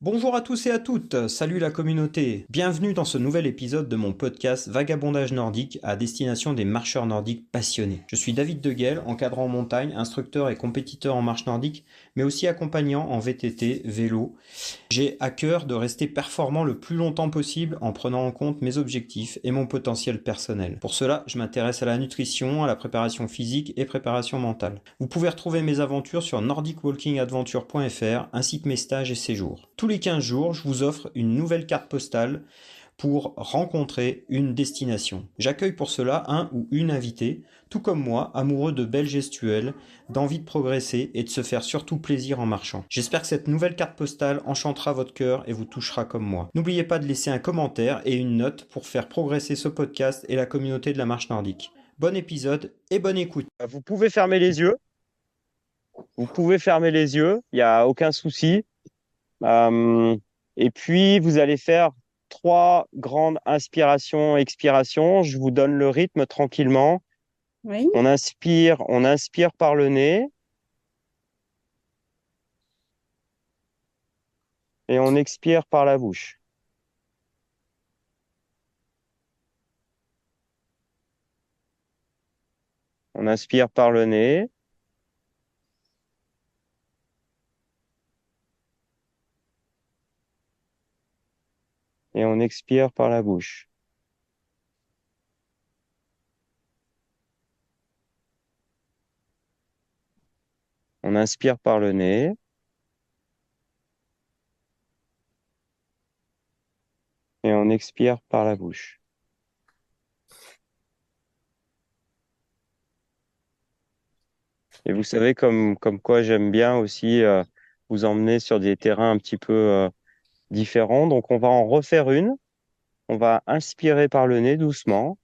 Bonjour à tous et à toutes, salut la communauté. Bienvenue dans ce nouvel épisode de mon podcast Vagabondage nordique à destination des marcheurs nordiques passionnés. Je suis David Deguel, encadrant en montagne, instructeur et compétiteur en marche nordique, mais aussi accompagnant en VTT, vélo. J'ai à cœur de rester performant le plus longtemps possible en prenant en compte mes objectifs et mon potentiel personnel. Pour cela, je m'intéresse à la nutrition, à la préparation physique et préparation mentale. Vous pouvez retrouver mes aventures sur nordicwalkingadventure.fr ainsi que mes stages et séjours. Tous les 15 jours, je vous offre une nouvelle carte postale pour rencontrer une destination. J'accueille pour cela un ou une invitée, tout comme moi, amoureux de belles gestuelles, d'envie de progresser et de se faire surtout plaisir en marchant. J'espère que cette nouvelle carte postale enchantera votre cœur et vous touchera comme moi. N'oubliez pas de laisser un commentaire et une note pour faire progresser ce podcast et la communauté de la marche nordique. Bon épisode et bonne écoute. Vous pouvez fermer les yeux. Vous pouvez fermer les yeux. Il n'y a aucun souci. Euh, et puis, vous allez faire trois grandes inspirations, expirations. Je vous donne le rythme tranquillement. Oui, On inspire par le nez et on expire par la bouche. On inspire par le nez et on expire par la bouche. On inspire par le nez et on expire par la bouche. Et vous savez, comme quoi j'aime bien aussi vous emmener sur des terrains un petit peu différents. Donc, on va en refaire une. On va inspirer par le nez doucement.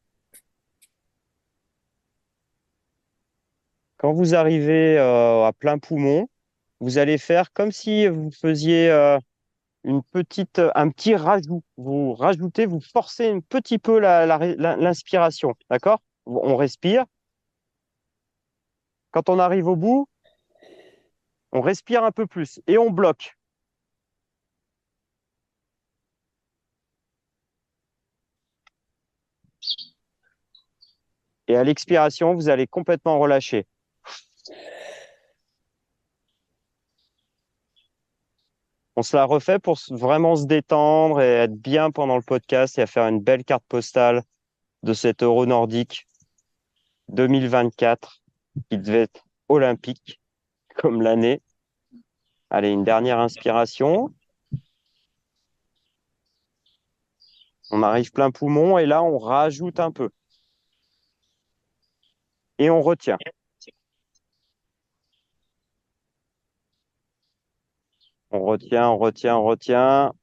Quand vous arrivez à plein poumon, vous allez faire comme si vous faisiez un petit rajout. Vous rajoutez, vous forcez un petit peu l'inspiration. D'accord? On respire. Quand on arrive au bout, on respire un peu plus et on bloque. Et à l'expiration, vous allez complètement relâcher. On se la refait pour vraiment se détendre et être bien pendant le podcast et à faire une belle carte postale de cet Euro nordique 2024 qui devait être olympique comme l'année. Allez, une dernière inspiration. On arrive plein poumon et là, on rajoute un peu. Et on retient. On retient, on retient, on retient.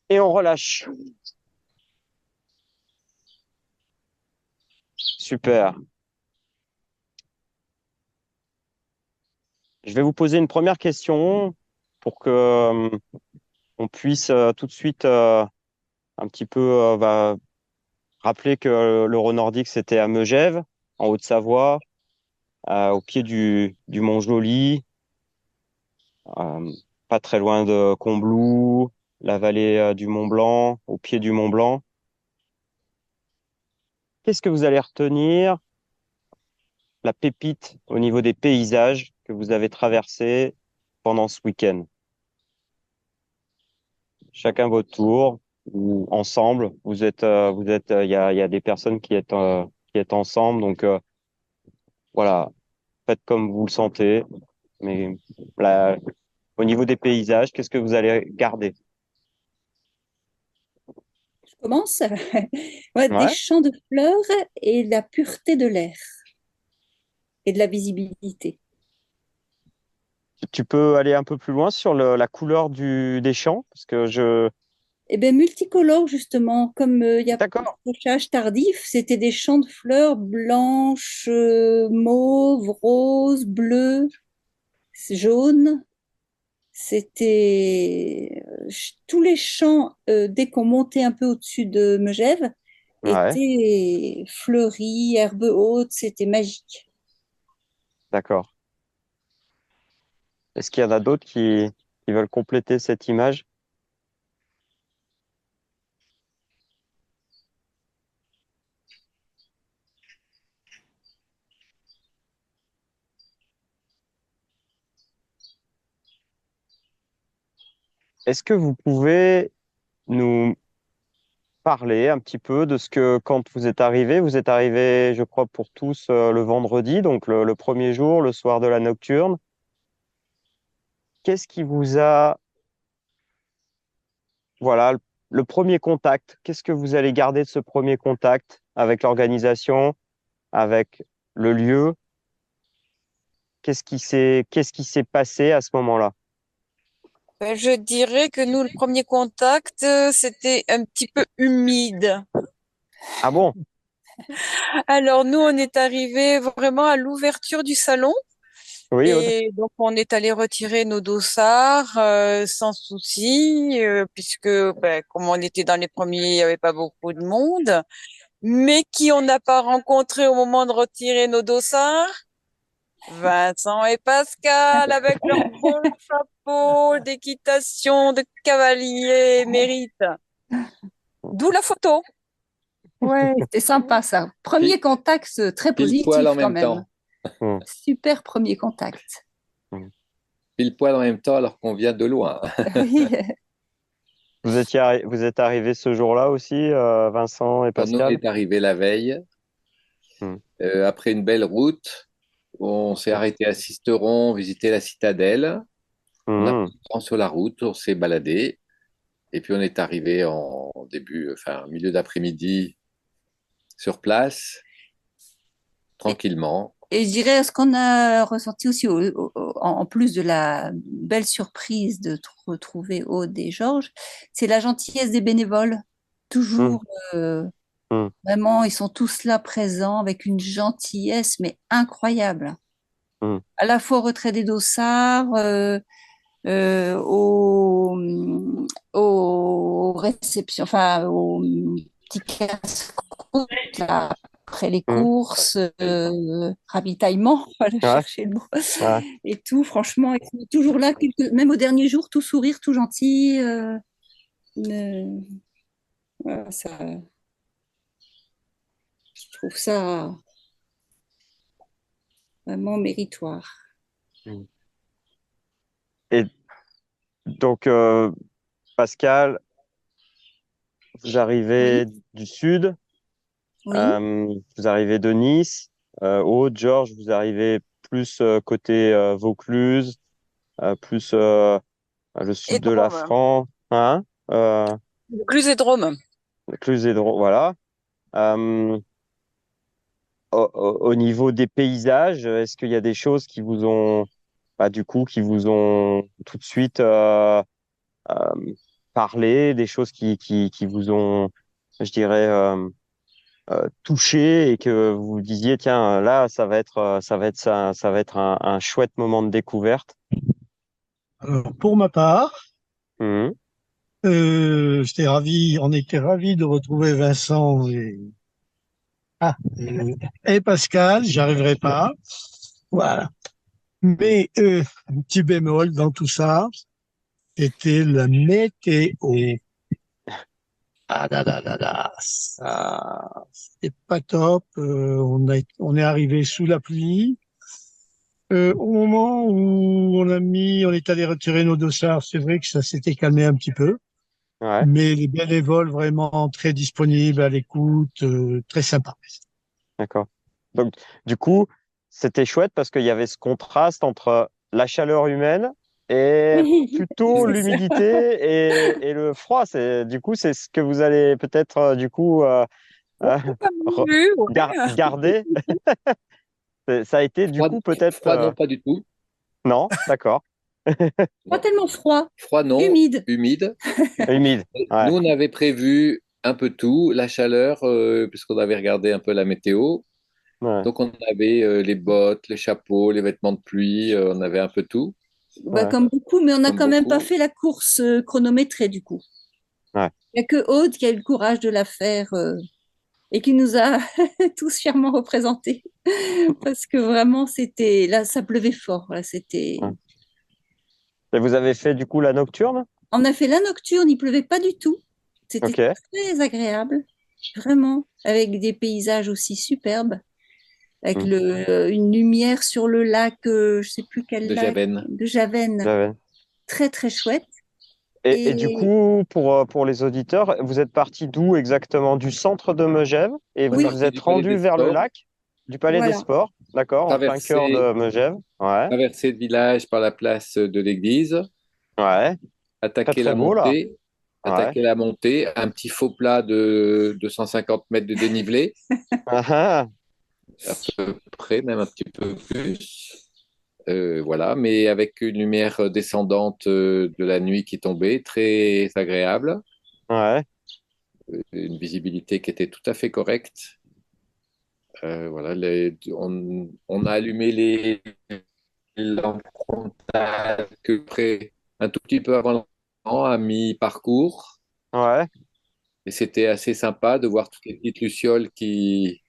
Et on relâche. Super. Je vais vous poser une première question pour que on puisse tout de suite un petit peu rappeler que l'Euro nordique, c'était à Megève, en Haute-Savoie, au pied du Mont Joli, euh, pas très loin de Combloux, la vallée du Mont Blanc, au pied du Mont Blanc. Qu'est-ce que vous allez retenir, la pépite au niveau des paysages que vous avez traversés pendant ce week-end? Chacun votre tour, ou ensemble. Il y a des personnes qui êtes ensemble, donc voilà, faites comme vous le sentez. Mais là, au niveau des paysages, qu'est-ce que vous allez garder? je commence. Ouais, des Ouais. champs de fleurs et la pureté de l'air et de la visibilité. Tu peux aller un peu plus loin sur la couleur des champs, parce que je... Et bien, multicolore, justement, comme il y a D'accord, pochage tardif, c'était des champs de fleurs blanches, mauves, roses, bleues, jaunes. C'était tous les champs, dès qu'on montait un peu au-dessus de Megève, ouais, étaient fleuris, herbes hautes, c'était magique. d'accord. Est-ce qu'il y en a d'autres qui veulent compléter cette image? Est-ce que vous pouvez nous parler un petit peu de ce que, quand vous êtes arrivé, je crois, pour tous le vendredi, donc le premier jour, le soir de la nocturne. Qu'est-ce qui vous a, voilà, le premier contact, qu'est-ce que vous allez garder de ce premier contact avec l'organisation, avec le lieu? Qu'est-ce qui s'est passé à ce moment-là? Je dirais que nous, le premier contact, c'était un petit peu humide. Ah bon? Alors nous, on est arrivé vraiment à l'ouverture du salon Oui, Aude? et donc on est allé retirer nos dossards sans souci, puisque comme on était dans les premiers, il n'y avait pas beaucoup de monde. Mais qui on n'a pas rencontré au moment de retirer nos dossards? Vincent et Pascal avec leurs beaux chapeaux d'équitation, de cavalier émérite. D'où la photo. Ouais, c'était sympa ça. Premier Pile, contact très pile poil en positif quand même même. temps. Hmm, Super premier contact. hmm. Pile poil en même temps alors qu'on vient de loin. Oui. Vous êtes arrivés ce jour-là aussi, Vincent et Alors, nous, on Pascal? est arrivé la veille, Hmm, après une belle route. On s'est arrêté à Sisteron, visiter la citadelle. On a hmm. pris le temps sur la route, on s'est baladé. Et puis on est arrivé en début, enfin, milieu d'après-midi sur place, Et, tranquillement. et je dirais, ce qu'on a ressenti aussi, en plus de la belle surprise de retrouver Aude et Georges, c'est la gentillesse des bénévoles. Hmm, Toujours, euh, hmm, vraiment, ils sont tous là présents avec une gentillesse, mais incroyable. hmm. À la fois au retrait des dossards, euh, au, aux réceptions, enfin, aux petits casse-croûtes, là, après les Hmm. courses, ravitaillement, aller Ouais, chercher le mot, ouais. et tout. Franchement, ils sont toujours là, même au dernier jour, tout sourire, tout gentil. Voilà, ça, je trouve ça vraiment méritoire. Hmm. Et donc, Pascal, vous arrivez Oui, du sud, oui. vous arrivez de Nice. Aude, Georges, vous arrivez plus côté Vaucluse, plus le Et sud de la Drôme. France, hein? Cluse et Drôme. Cluse et voilà. Euh, au niveau des paysages, est-ce qu'il y a des choses qui vous ont, bah, du coup, qui vous ont tout de suite euh, parlé, des choses qui vous ont, je dirais, touché et que vous vous disiez, tiens, là, ça va être un chouette moment de découverte. Alors, pour ma part, Mhm. on était ravis de retrouver Vincent et Pascal. J'y arriverai pas. Voilà. Mais un petit bémol dans tout ça, c'était la météo. Ah là là là là, ça, c'était pas top. On est arrivé sous la pluie. Au moment où on est allé retirer nos dossards, c'est vrai que ça s'était calmé un petit peu. Ouais, Mais les bénévoles vraiment très disponibles, à l'écoute, très sympa. d'accord. Donc, du coup, c'était chouette parce qu'il y avait ce contraste entre la chaleur humaine et Oui, plutôt c'est ça. l'humidité et le froid. Du coup, c'est ce que vous allez peut-être, Oh, euh, pas mal vu, ouais. garder. Ça a été, du Froid, coup, peut-être, froid non, pas du tout. non, d'accord. Pas Non. tellement froid, Froid non, humide. humide. Humide, ouais, Nous, on avait prévu un peu tout, la chaleur, puisqu'on avait regardé un peu la météo. ouais, Donc, on avait les bottes, les chapeaux, les vêtements de pluie, on avait un peu tout, Bah, ouais, comme beaucoup, mais on n'a comme quand même pas beaucoup. fait la course chronométrée du coup. ouais. Il n'y a que Aude qui a eu le courage de la faire et qui nous a tous fièrement représentés. Parce que vraiment, c'était là, ça pleuvait fort. Là, c'était Ouais. Et vous avez fait du coup la nocturne? On a fait la nocturne, il pleuvait pas du tout. C'était Ok. très agréable, vraiment, avec des paysages aussi superbes, avec Hmm. une lumière sur le lac, je sais plus quel de lac, Javen. de Javen, J'avais. très très chouette. Et du Et coup, pour les auditeurs, vous êtes parti d'où exactement? Du centre de Megève et On est vous oui, vous parti êtes du Palais rendu des vers le Sports, lac du Palais des voilà. Sports, d'accord, en plein cœur traversé, de Megève. Ouais, traversé le village par la place de l'église, ouais, très attaquer très la beau là. montée, Ouais. attaquer la montée, un petit faux plat de 250 mètres de dénivelé, Ah, ah. à peu près, même un petit peu plus. Voilà, mais avec une lumière descendante de la nuit qui tombait, très agréable, Ouais, une visibilité qui était tout à fait correcte. Voilà, on a allumé les lampes frontales que près, un tout petit peu avant l'entraînement, à mi-parcours. ouais, Et c'était assez sympa de voir toutes les petites lucioles qui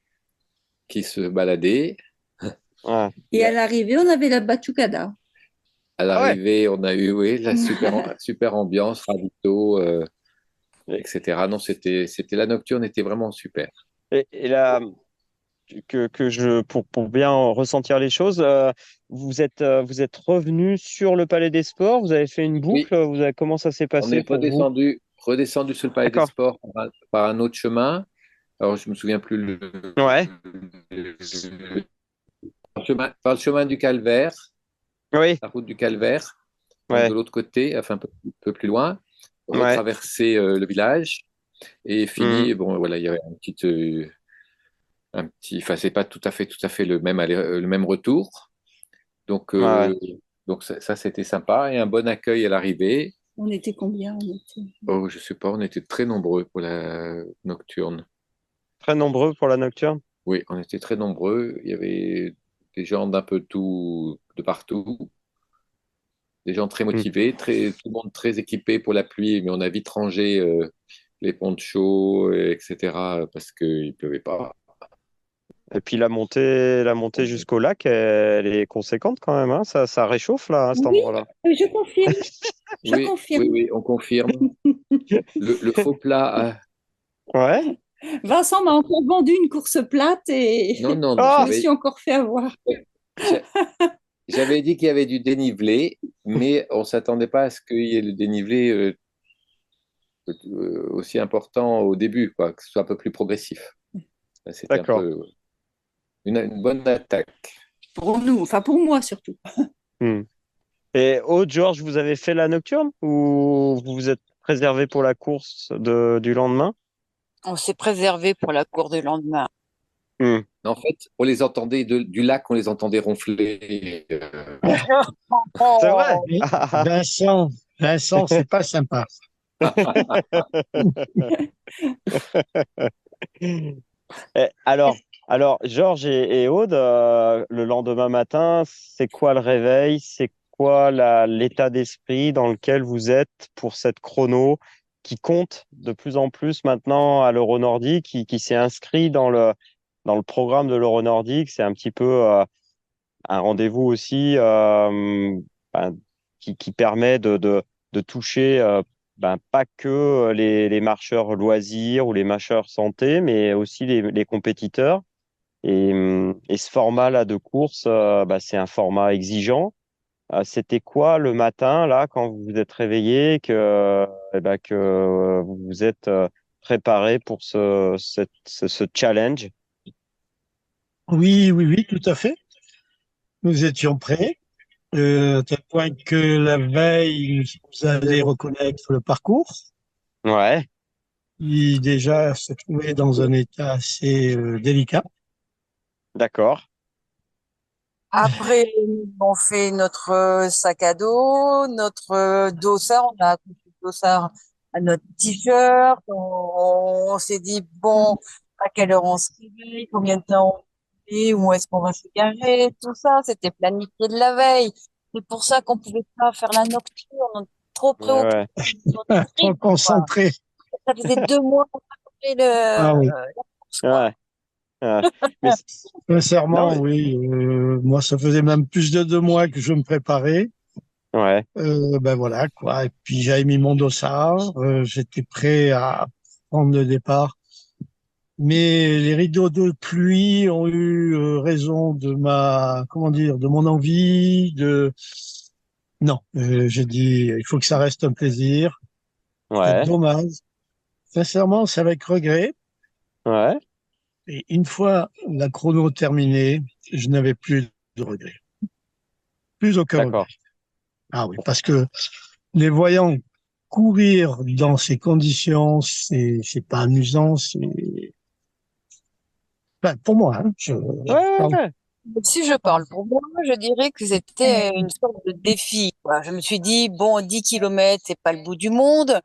se baladaient. ouais. Et Et à l'arrivée, on avait la Batucada. à Ah ouais. l'arrivée, on a eu oui, la super ambiance, ravito, etc. Non, c'était la nocturne était vraiment super. Et là, pour bien ressentir les choses, vous êtes revenu sur le Palais des Sports, vous avez fait une Oui, boucle, comment ça s'est on passé est pour vous? redescendu sur le Palais des D'accord. Sports par un autre chemin. Alors, je me souviens plus Ouais, par le chemin du Calvaire, oui, la route du Calvaire, donc de ouais, l'autre côté, enfin un peu plus loin, ouais. retraverser le village et Hmm. fini. Bon, voilà, il y avait enfin, c'est pas tout à fait le même retour. Donc, Ouais. ça, c'était sympa et un bon accueil à l'arrivée. On était combien? On était... Oh, je sais pas, on était très nombreux pour la nocturne. Très nombreux pour la nocturne. Oui, on était très nombreux. Il y avait des gens d'un peu tout, de partout, des gens très Hmm. motivés, tout le monde très équipé pour la pluie, mais on a vite rangé les ponchos, etc., parce qu'il pleuvait pas. Et puis la montée jusqu'au lac, elle est conséquente quand même, hein. Ça réchauffe là, à cet Oui, endroit-là. je confirme, je Oui, oui, confirme. oui, on confirme. Le faux plat, Ouais. Vincent m'a encore vendu une course plate non, et non, non, je Ah! me suis encore fait avoir. j'a- j'avais dit qu'il y avait du dénivelé, mais on s'attendait pas à ce qu'il y ait le dénivelé aussi important au début, quoi, que ce soit un peu plus progressif. C'était un D'accord. peu une bonne attaque. Pour nous, enfin pour moi surtout. Hmm. Et Aude, Georges, vous avez fait la nocturne ou vous vous êtes préservé pour la course du lendemain? On s'est préservé pour la cour du lendemain. Hmm. En fait, on les entendait du lac, on les entendait ronfler. C'est vrai. Oh, Mais Vincent, c'est pas sympa. Alors, Georges et Aude, le lendemain matin, c'est quoi le réveil? C'est quoi l'état d'esprit dans lequel vous êtes pour cette chrono qui compte de plus en plus maintenant à l'Euro Nordique, qui s'est inscrit dans le programme de l'Euro Nordique? C'est un petit peu un rendez-vous aussi ben, qui permet de toucher pas que les marcheurs loisirs ou les marcheurs santé, mais aussi les compétiteurs. Et ce format-là de course, c'est un format exigeant. C'était quoi le matin, là, quand vous vous êtes réveillé, que vous vous êtes préparé pour ce challenge? Oui, oui, oui, tout à fait. Nous étions prêts, à tel point que la veille, nous allions reconnaître le parcours, Ouais, qui déjà se trouvait dans un état assez délicat. d'accord, après, on fait notre sac à dos, notre dossard. On a accroché le dossard à notre t-shirt. On s'est dit, bon, à quelle heure on se réveille, combien de temps on fait, où est-ce qu'on va se garer, tout ça. C'était planifié de la veille. C'est pour ça qu'on pouvait pas faire la nocturne. On était trop ouais, préoccupés ouais, sur notre Trop rythme, quoi. concentré. Ça faisait 2 mois qu'on a fait Ah oui, la course, quoi. ouais, ouais. Mais non, sincèrement, oui. Moi, ça faisait même plus de 2 mois que je me préparais. Ouais, Ben voilà, quoi. Et puis j'avais mis mon dossard, j'étais prêt à prendre le départ. Mais les rideaux de pluie ont eu raison de comment dire, de mon envie, non, j'ai dit, il faut que ça reste un plaisir. C'est ouais, dommage. Sincèrement, c'est avec regret. ouais, Et une fois la chrono terminée, je n'avais plus de regret. Plus aucun regret. d'accord. Ah oui, parce que les voyants courir dans ces conditions, c'est pas amusant, enfin, pour moi, hein, Ouais, ouais, ouais. Si je parle pour moi, je dirais que c'était une sorte de défi, quoi. Je me suis dit, bon, 10 kilomètres, c'est pas le bout du monde.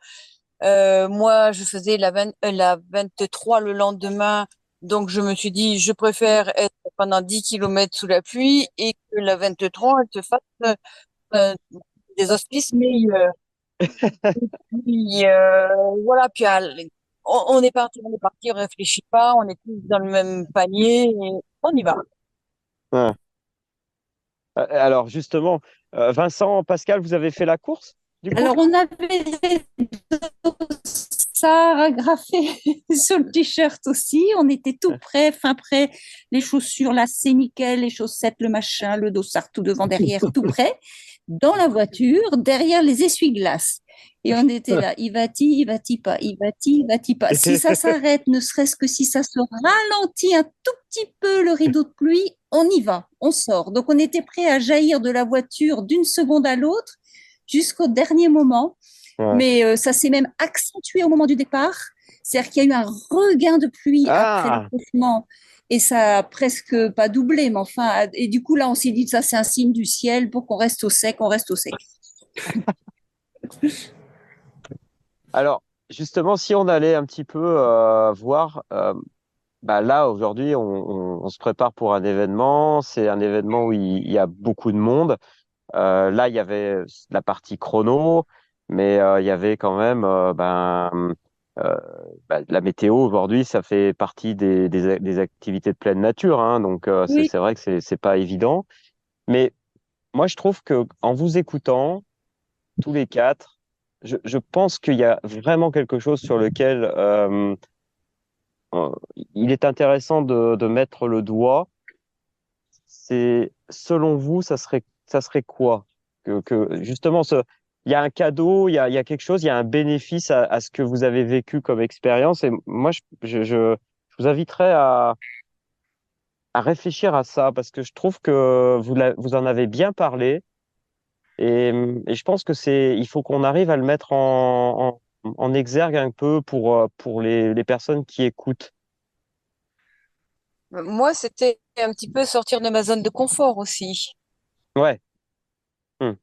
Moi, je faisais la 23 le lendemain, donc je me suis dit, je préfère être pendant 10 kilomètres sous la pluie et que la 23, elle te fasse euh, des auspices meilleurs. Puis, voilà, puis on est parti, on réfléchit pas, on est tous dans le même panier et on y va. Ouais. Alors justement, Vincent, Pascal, vous avez fait la course, du coup? Alors, on avait des dossards agrafés sur le t-shirt aussi. On était tout prêt, fin prêt. Les chaussures, là, c'est nickel. Les chaussettes, le machin, le dossard, tout devant, derrière, tout prêt. Dans la voiture, derrière les essuie-glaces. Et on était là, il va-t-il pas, il va-t-il pas. Si ça s'arrête, ne serait-ce que si ça se ralentit un tout petit peu le rideau de pluie, on y va, on sort. Donc on était prêt à jaillir de la voiture d'une seconde à l'autre jusqu'au dernier moment. Ouais. Mais ça s'est même accentué au moment du départ. C'est-à-dire qu'il y a eu un regain de pluie après Ah, l'accouchement et ça a presque pas doublé, mais enfin, et du coup là, on s'est dit ça, c'est un signe du ciel pour qu'on reste au sec, on reste au sec. alors justement, si on allait un petit peu voir, bah là aujourd'hui, on se prépare pour un événement. C'est un événement où il y a beaucoup de monde. Là, il y avait la partie chrono, mais il y avait quand même euh, la météo aujourd'hui, ça fait partie des activités de pleine nature, hein, donc Oui. c'est vrai que c'est pas évident. Mais moi, je trouve que en vous écoutant tous les quatre, je pense qu'il y a vraiment quelque chose sur lequel euh, il est intéressant de mettre le doigt. C'est selon vous, ça serait quoi? Que justement, il y a un cadeau, il y a quelque chose, il y a un bénéfice à ce que vous avez vécu comme expérience. Et moi, je vous inviterais à réfléchir à ça parce que je trouve que vous en avez bien parlé et je pense que il faut qu'on arrive à le mettre en exergue un peu pour les personnes qui écoutent. Moi, c'était un petit peu sortir de ma zone de confort aussi. Ouais. Hmm.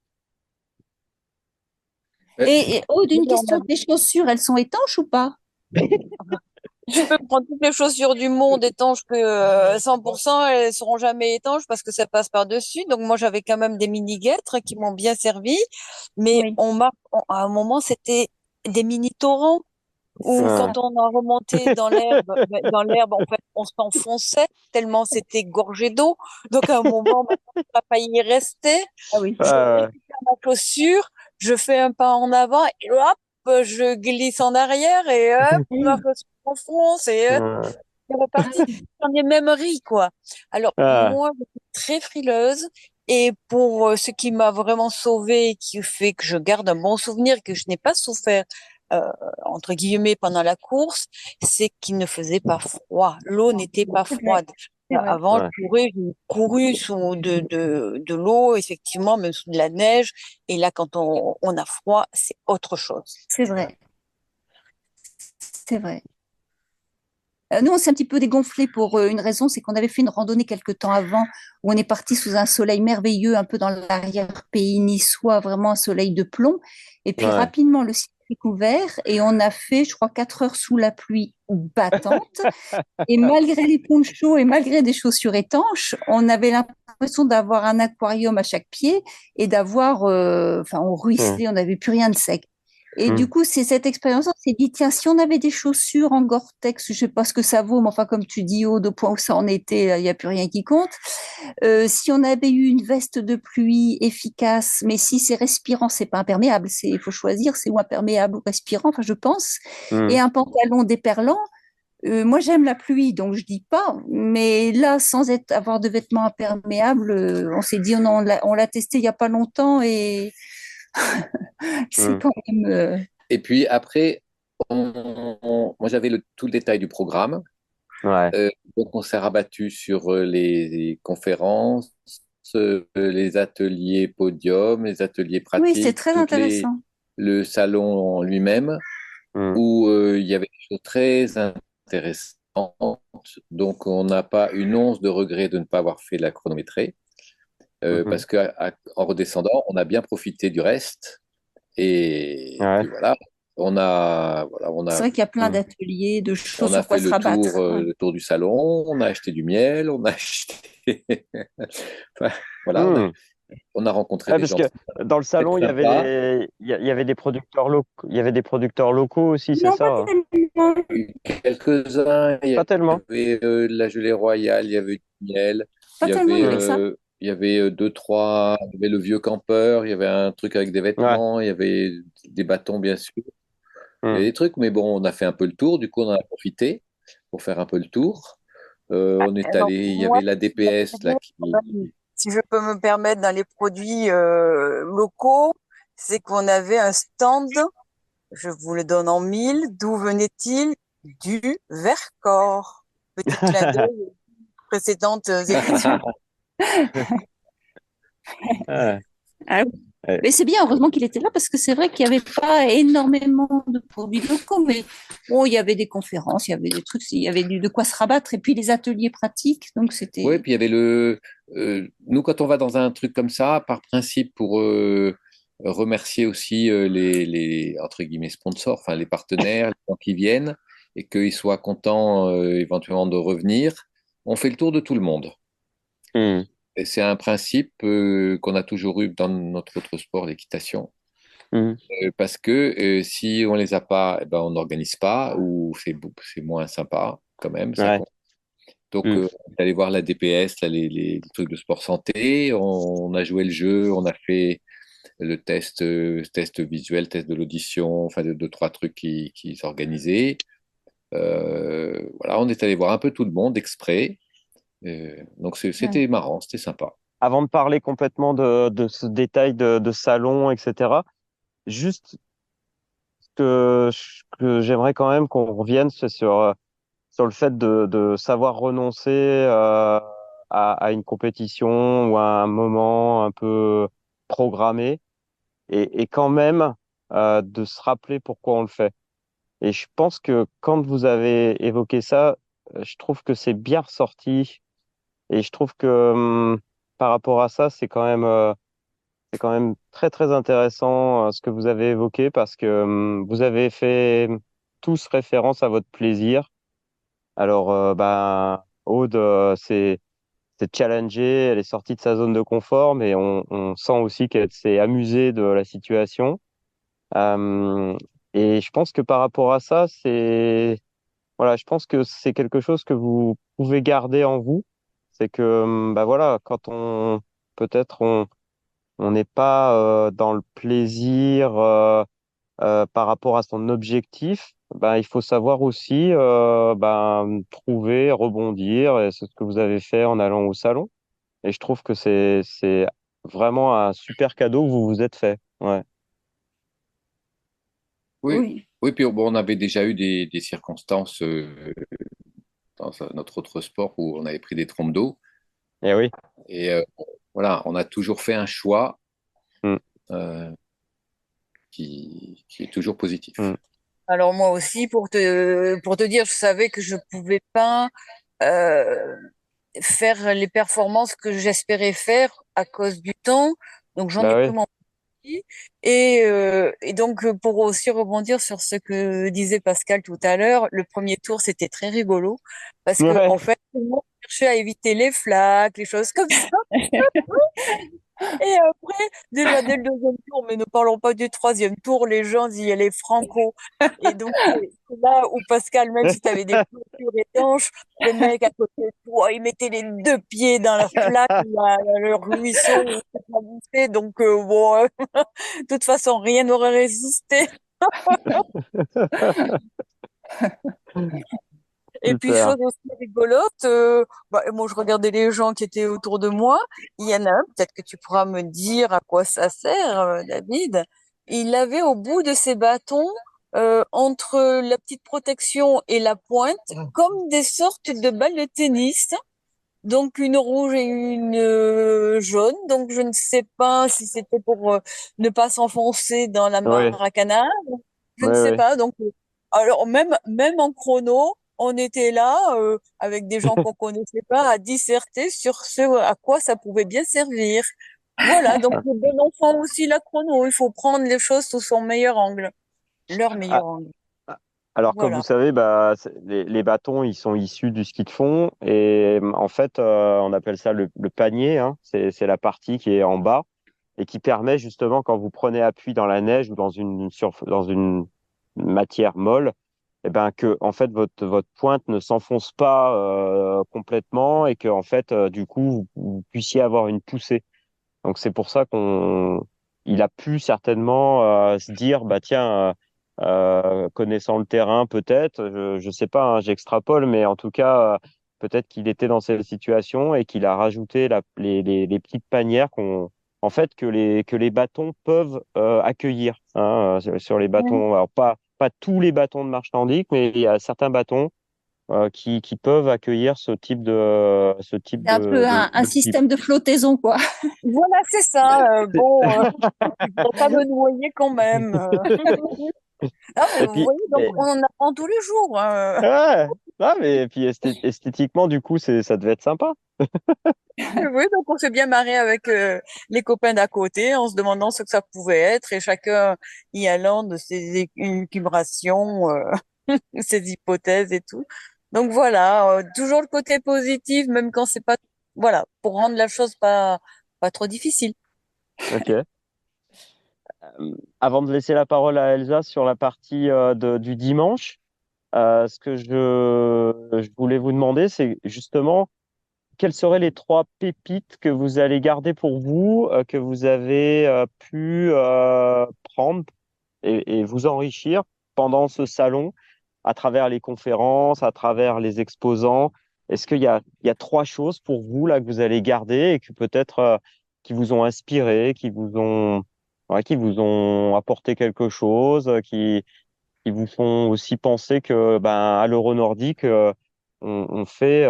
Et Aude, Oui, une question, tes chaussures, elles sont étanches ou pas? je peux prendre toutes les chaussures du monde étanches que 100%, elles seront jamais étanches parce que ça passe par-dessus. Donc moi, j'avais quand même des mini-guêtres qui m'ont bien servi. Mais Oui. à un moment, c'était des mini-torrents où Ouais. quand on a remonté dans l'herbe, en fait, on s'enfonçait tellement c'était gorgé d'eau. Donc à un moment, on a failli y rester. Ah oui. Je Ouais. récupère ma chaussure, je fais un pas en avant et hop, je glisse en arrière et hop, ma chaussure s'enfonce et hop, Ouais. c'est reparti. J'en ai même ri, quoi. Alors, Ah. moi, je suis très frileuse et pour ce qui m'a vraiment sauvée, qui fait que je garde un bon souvenir, que je n'ai pas souffert, euh, entre guillemets, pendant la course, c'est qu'il ne faisait pas froid. L'eau n'était pas C'est vrai, froide. c'est vrai. Avant, Ouais. j'ai couru sous de l'eau, effectivement, même sous de la neige. Et là, quand on a froid, c'est autre chose. C'est vrai, c'est vrai. Nous, on s'est un petit peu dégonflé pour une raison, c'est qu'on avait fait une randonnée quelque temps avant où on est parti sous un soleil merveilleux, un peu dans l'arrière-pays niçois, vraiment un soleil de plomb. Et puis Ouais. rapidement, le ciel est couvert et on a fait, je crois, 4 heures sous la pluie battante. Et malgré les ponchos et malgré des chaussures étanches, on avait l'impression d'avoir un aquarium à chaque pied et d'avoir, enfin, on Hmm. ruisselait, on n'avait plus rien de sec. Et Hmm. du coup, c'est cette expérience, on s'est dit, tiens, si on avait des chaussures en Gore-Tex, je sais pas ce que ça vaut, mais enfin, comme tu dis, au point où ça en était, il n'y a plus rien qui compte. Si on avait eu une veste de pluie efficace, mais si c'est respirant, c'est pas imperméable, il faut choisir, c'est ou imperméable ou respirant, enfin je pense, Hmm. et un pantalon déperlant. Moi, j'aime la pluie, donc je dis pas. Mais là, sans avoir de vêtements imperméables, on s'est dit, on l'a testé il y a pas longtemps et c'est Hmm. quand même. Et puis après, moi j'avais tout le détail du programme. Ouais. Donc on s'est rabattu sur les conférences, les ateliers podium, les ateliers Oui, c'est pratiques, très intéressant. le salon en lui-même, Hmm. où il y avait des choses très intéressantes. Donc on n'a pas une once de regret de ne pas avoir fait la chronométrée, Mhm. parce qu'en redescendant, on a bien profité du reste. Et Ouais. puis voilà, on a, voilà, on C'est a vrai qu'il y a plein Hmm. d'ateliers, de on choses a sur quoi fait se rabattre. Ouais. le tour du salon, on a acheté du miel, on a acheté. Enfin, voilà, Hmm. on a rencontré Ouais, des parce gens que dans le très salon, sympas. il y avait des producteurs locaux, il y avait des producteurs locaux aussi, c'est Non, ça, pas hein? tellement. Quelques-uns, il y Pas tellement. avait de la gelée royale, il y avait du miel, Pas tellement, il y avait Hmm. que ça. il y avait deux, trois, il y avait le vieux campeur, il y avait un truc avec des Ouais. vêtements, il y avait des bâtons, bien sûr. Il y Hmm. avait des trucs, mais bon, on a fait un peu le tour, du coup, on en a profité pour faire un peu le tour. On est Alors, allé, il y moi, avait la DPS là qui. si je peux me permettre, dans les produits locaux, c'est qu'on avait un stand, je vous le donne en mille, d'où venait-il? Du Vercors. Petit clin d'œil aux précédentes émissions. Ouais. Ah Ouais. mais c'est bien, heureusement qu'il était là parce que c'est vrai qu'il n'y avait pas énormément de produits locaux, mais bon, il y avait des conférences, il y avait des trucs, il y avait de quoi se rabattre, et puis les ateliers pratiques, donc Oui, c'était. puis il y avait nous, quand on va dans un truc comme ça, par principe, pour remercier aussi entre guillemets, sponsors, enfin, les partenaires, les gens qui viennent, et qu'ils soient contents éventuellement de revenir, on fait le tour de tout le monde. Hmm. Et c'est un principe qu'on a toujours eu dans notre autre sport, l'équitation. Hmm. Parce que si on les a pas, eh ben, on n'organise pas, ou c'est moins sympa quand même, ça Ouais. compte. Donc, Hmm. on est allé voir la DPS, là, les trucs de sport santé. On a joué le jeu, on a fait le test visuel, test de l'audition, enfin, deux, trois trucs qui s'organisaient. Voilà, on est allé voir un peu tout le monde exprès. Donc, Ouais. c'était marrant, c'était sympa. Avant de parler complètement de ce détail de salon, etc., juste que j'aimerais quand même qu'on revienne sur le fait de savoir renoncer à une compétition ou à un moment un peu programmé et quand même de se rappeler pourquoi on le fait. Et je pense que quand vous avez évoqué ça, je trouve que c'est bien ressorti et je trouve que par rapport à ça, c'est quand même très très intéressant ce que vous avez évoqué parce que vous avez fait tous référence à votre plaisir. Alors, ben, Aude, c'est challengée, elle est sortie de sa zone de confort, mais on sent aussi qu'elle s'est amusée de la situation. Euh, et je pense que par rapport à ça, voilà, je pense que c'est quelque chose que vous pouvez garder en vous. C'est que, bah voilà, quand peut-être on n'est pas dans le plaisir par rapport à son objectif, ben, il faut savoir aussi ben, trouver, rebondir. Et c'est ce que vous avez fait en allant au salon. Et je trouve que c'est vraiment un super cadeau que vous vous êtes fait. Ouais. Oui, Oui. oui, puis bon, on avait déjà eu des circonstances dans notre autre sport où on avait pris des trompes d'eau. Et oui. Et voilà, on a toujours fait un choix Mm, euh, qui est toujours positif. mm. Alors moi aussi, pour te dire, je savais que je pouvais pas euh, faire les performances que j'espérais faire à cause du temps. Donc j'en ai Bah pris oui. mon parti. Et donc pour aussi rebondir sur ce que disait Pascal tout à l'heure, le premier tour c'était très rigolo parce que Ouais. en fait tout le monde cherchait à éviter les flaques, les choses comme ça. Et après, déjà dès le deuxième tour, mais ne parlons pas du troisième tour, les gens y allaient franco. Et donc, c'est là où Pascal, même si tu avais des chaussures étanches, le mec à côté de toi, il mettait les deux pieds dans la flaque, le ruisseau, où c'est pas bouffé. Donc, bon, de toute façon, rien n'aurait résisté. Et puis, Super. chose aussi rigolote, moi, je regardais les gens qui étaient autour de moi. Il y en a un, peut-être que tu pourras me dire à quoi ça sert, David. Il avait au bout de ses bâtons, entre la petite protection et la pointe, comme des sortes de balles de tennis. Donc, une rouge et une jaune. Donc, je ne sais pas si c'était pour ne pas s'enfoncer dans la Oui, mare à canard. Je oui, ne sais oui. pas. Donc, alors même en chrono, on était là avec des gens qu'on connaissait pas à disserter sur ce à quoi ça pouvait bien servir. Voilà. Donc, le bon enfant aussi la chrono. Il faut prendre les choses sous son meilleur angle, leur Ah, meilleur angle. alors, comme vous Voilà. savez, bah, les bâtons, ils sont issus du ski de fond. Et en fait, on appelle ça le panier, hein. C'est la partie qui est en bas et qui permet justement, quand vous prenez appui dans la neige ou dans une matière molle, eh ben, que en fait, votre pointe ne s'enfonce pas complètement et que, en fait, du coup, vous puissiez avoir une poussée. Donc, c'est pour ça il a pu certainement se dire, bah tiens, connaissant le terrain, peut-être, je sais pas, hein, j'extrapole, mais en tout cas, peut-être qu'il était dans cette situation et qu'il a rajouté les petites panières en fait, que les bâtons peuvent accueillir, hein, sur les bâtons. Alors, pas tous les bâtons de marche nordique, mais il y a certains bâtons qui peuvent accueillir ce type C'est un peu un de type. système de flottaison, quoi. Voilà, c'est ça. Bon, je voudrais pas me noyer quand même. Ah, mais Et vous puis, voyez, donc on en apprend tous les jours, hein. ouais, ah, mais et puis esthétiquement, du coup, ça devait être sympa. Oui, donc on s'est bien marré avec les copains d'à côté en se demandant ce que ça pouvait être et chacun y allant de ses élucubrations, ses hypothèses et tout. Donc voilà, toujours le côté positif, même quand c'est pas, voilà, pour rendre la chose pas trop difficile. Ok. Avant de laisser la parole à Elsa sur la partie du dimanche, ce que je voulais vous demander, c'est justement quelles seraient les trois pépites que vous allez garder pour vous, que vous avez pu prendre et vous enrichir pendant ce salon, à travers les conférences, à travers les exposants. Est-ce il y a trois choses pour vous là que vous allez garder et que peut-être qui vous ont inspiré, qui vous ont apporté quelque chose, qui vous font aussi penser que ben à l'Euro nordique on fait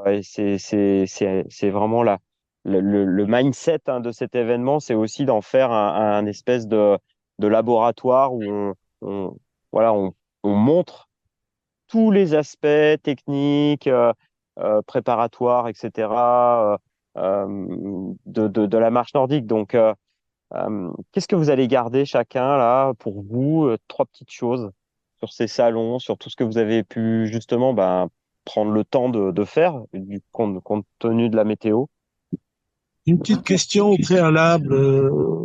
et c'est vraiment le mindset, hein, de cet événement, c'est aussi d'en faire un espèce de laboratoire où on voilà on montre tous les aspects techniques, préparatoires, etc. De la marche nordique. Donc qu'est-ce que vous allez garder chacun là pour vous, trois petites choses sur ces salons, sur tout ce que vous avez pu justement ben, prendre le temps de faire, compte tenu de la météo? Une petite question au préalable,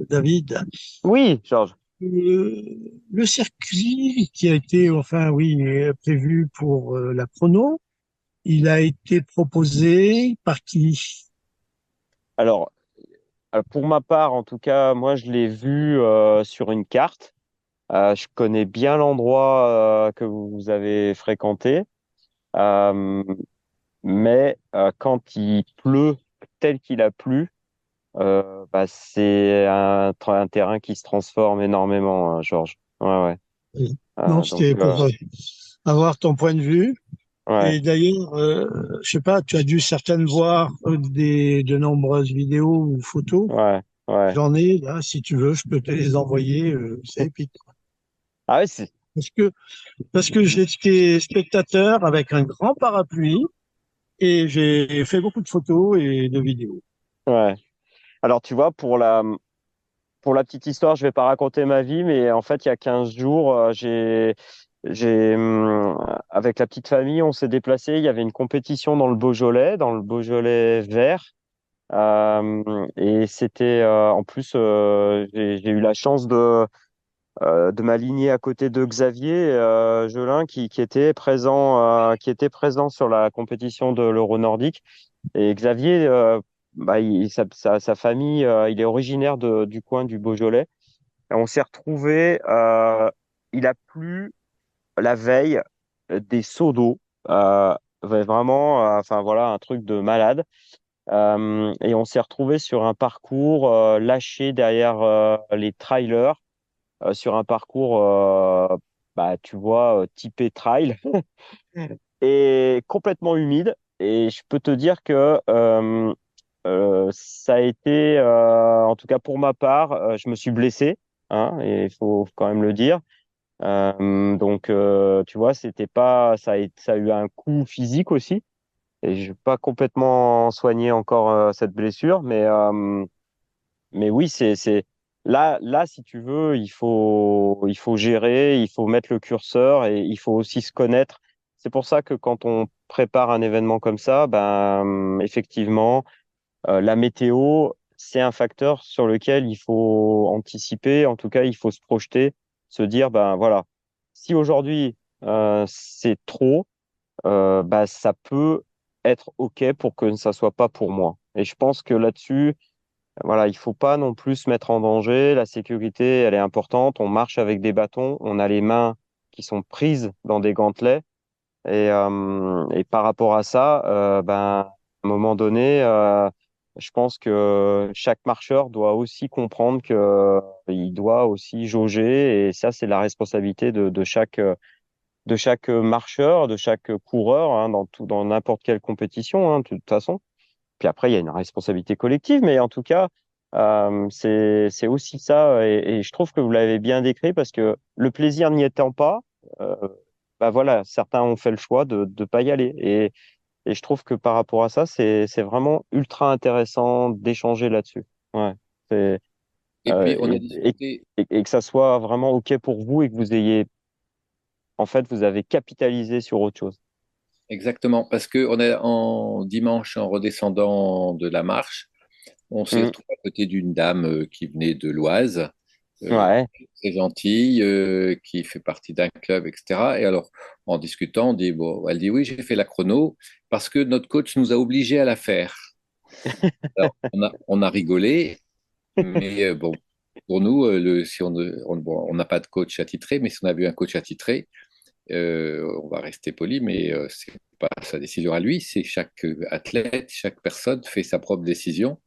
David. Oui, Georges. Le circuit qui a été, enfin oui, prévu pour la chrono, il a été proposé par qui? Alors, pour ma part, en tout cas, moi, je l'ai vu sur une carte. Je connais bien l'endroit que vous avez fréquenté. Euh, mais quand il pleut tel qu'il a plu, bah, c'est un terrain qui se transforme énormément, hein, Georges. Ouais, ouais. Oui. Non, c'était pour avoir ton point de vue. Ouais, Et d'ailleurs, je sais pas, tu as dû certainement voir de nombreuses vidéos ou photos. ouais, ouais. J'en ai là, si tu veux, je peux te les envoyer. C'est épique. Ah ouais, c'est, Parce que parce que j'étais spectateur avec un grand parapluie et j'ai fait beaucoup de photos et de vidéos. ouais. Alors, tu vois, pour la petite histoire, je vais pas raconter ma vie, mais en fait, il y a 15 jours, avec la petite famille, on s'est déplacé. Il y avait une compétition dans le Beaujolais vert. Et c'était en plus, j'ai eu la chance de m'aligner à côté de Xavier Gelin qui était présent sur la compétition de l'Euro nordique. Et Xavier, bah, sa famille, il est originaire du coin du Beaujolais. Et on s'est retrouvés, il a plu la veille des seaux d'eau. Vraiment, enfin voilà, un truc de malade. Et on s'est retrouvé sur un parcours lâché derrière les trailers, sur un parcours, bah, tu vois, typé trail et complètement humide. Et je peux te dire que ça a été, en tout cas pour ma part, je me suis blessé, hein, et il faut quand même le dire. Donc, tu vois, c'était pas, ça a eu un coût physique aussi. Et je n'ai pas complètement soigné encore cette blessure, mais oui, là, si tu veux, il faut gérer, il faut mettre le curseur et il faut aussi se connaître. C'est pour ça que quand on prépare un événement comme ça, ben, effectivement, la météo, c'est un facteur sur lequel il faut anticiper. En tout cas, il faut se projeter, se dire, ben voilà, si aujourd'hui c'est trop, bah, ça peut être OK pour que ça soit pas pour moi. Et je pense que là-dessus, voilà, il faut pas non plus se mettre en danger. La sécurité, elle est importante. On marche avec des bâtons, on a les mains qui sont prises dans des gantelets. Et par rapport à ça, ben, à un moment donné, je pense que chaque marcheur doit aussi comprendre que il doit aussi jauger. Et ça, c'est la responsabilité de chaque marcheur, de chaque coureur, hein, dans n'importe quelle compétition, hein, de toute façon. Puis après, il y a une responsabilité collective, mais en tout cas, c'est aussi ça. Et je trouve que vous l'avez bien décrit parce que le plaisir n'y étant pas, euh, bah voilà, certains ont fait le choix de ne pas y aller. Et je trouve que par rapport à ça, c'est vraiment ultra intéressant d'échanger là-dessus. Ouais. C'est, Et puis, on a discuté et que ça soit vraiment OK pour vous et que vous ayez, en fait, vous avez capitalisé sur autre chose. exactement, parce que on a, en dimanche, en redescendant de la marche, on s'est Mm. retrouvé à côté d'une dame qui venait de l'Oise, Ouais. très gentille, qui fait partie d'un club, etc. Et alors, en discutant, on dit, bon, elle dit, oui, j'ai fait la chrono parce que notre coach nous a obligés à la faire. Alors, on a rigolé, mais bon, pour nous, si bon, on n'a pas de coach attitré, mais si on a vu un coach attitré, on va rester poli, mais c'est pas sa décision à lui, c'est chaque athlète, chaque personne fait sa propre décision.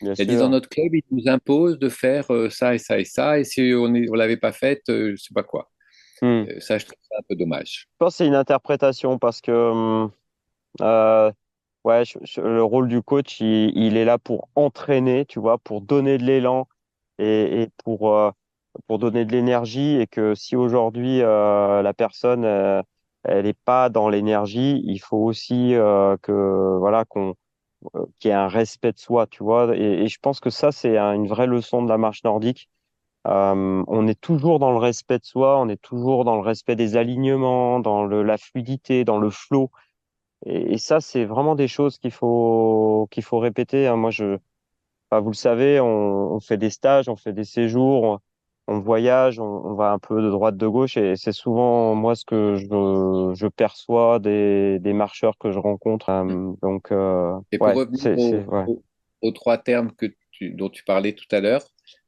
Bien Elle dit dans sûr. notre club, il nous impose de faire ça et ça et ça, et si on l'avait pas fait, je sais pas quoi. Mm. Ça, je trouve ça un peu dommage. Je pense que c'est une interprétation parce que euh, ouais, le rôle du coach, il est là pour entraîner, tu vois, pour donner de l'élan et pour donner de l'énergie. Et que si aujourd'hui la personne elle n'est pas dans l'énergie, il faut aussi que voilà qu'il y ait un respect de soi, tu vois. Et je pense que ça, c'est une vraie leçon de la marche nordique. On est toujours dans le respect de soi, on est toujours dans le respect des alignements, dans la fluidité, dans le flow. Et ça, c'est vraiment des choses qu'il faut répéter, hein. Enfin, vous le savez, on fait des stages, on fait des séjours, on voyage, on va un peu de droite, de gauche, et c'est souvent moi ce que je perçois des marcheurs que je rencontre. Donc, Et pour ouais, revenir ouais. aux trois termes dont tu parlais tout à l'heure,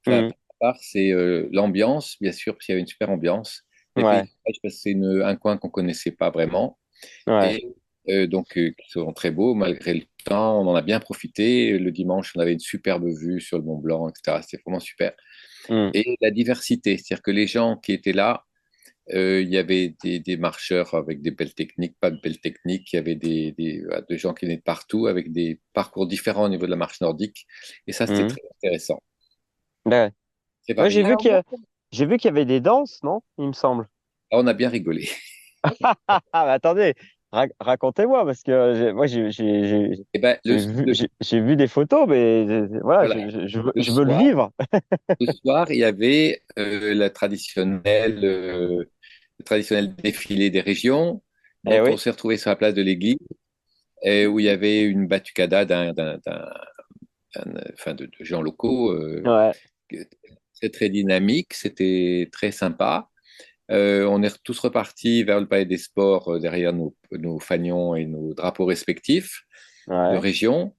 enfin, Mhm. pour ma part, c'est l'ambiance, bien sûr, parce qu'il y avait une super ambiance. Les Ouais, paysages, parce que c'est un coin qu'on connaissait pas vraiment. ouais. Et donc, qui sont très beaux malgré le temps. On en a bien profité. Le dimanche, on avait une superbe vue sur le Mont Blanc, etc. C'était vraiment super. Mhm. Et la diversité, c'est-à-dire que les gens qui étaient là, il y avait des marcheurs avec des belles techniques, pas de belles techniques. Il y avait des gens qui venaient de partout avec des parcours différents au niveau de la marche nordique. Et ça, c'était Mhm. très intéressant. Ouais. C'est Ouais, varié. Alors moi, j'ai vu qu'il y avait des danses, non? Il me semble. Ah, on a bien rigolé. Ah, mais attendez, racontez-moi, parce que Et ben, j'ai vu des photos, mais voilà, voilà, le je veux le soir, vivre. le soir, il y avait le traditionnel défilé des régions. Eh Donc, on oui. s'est retrouvé sur la place de l'église où il y avait une batucada enfin de gens locaux, Ouais. très, très dynamique. C'était très sympa. On est tous repartis vers le Palais des Sports derrière nos fanions et nos drapeaux respectifs de Ouais. région.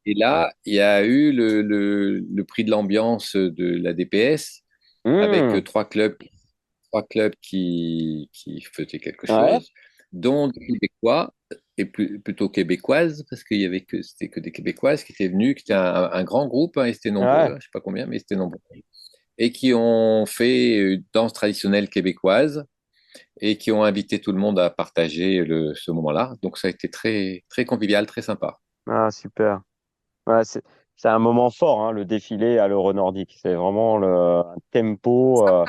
Et là, il y a eu le prix de l'ambiance de la DPS avec Hmm. trois clubs qui faisaient quelque Ouais. chose, dont des Québécois et plutôt québécoises, parce c'était que des Québécoises qui étaient venus, qui étaient un grand groupe, hein, ils étaient nombreux, Ouais. hein, je sais pas combien, mais ils étaient nombreux, et qui ont fait une danse traditionnelle québécoise et qui ont invité tout le monde à partager ce moment-là. Donc ça a été très, très convivial, très sympa. Ah, super. Ouais, c'est un moment fort, hein, le défilé à l'Euro Nordique. C'est vraiment un tempo. Ouais.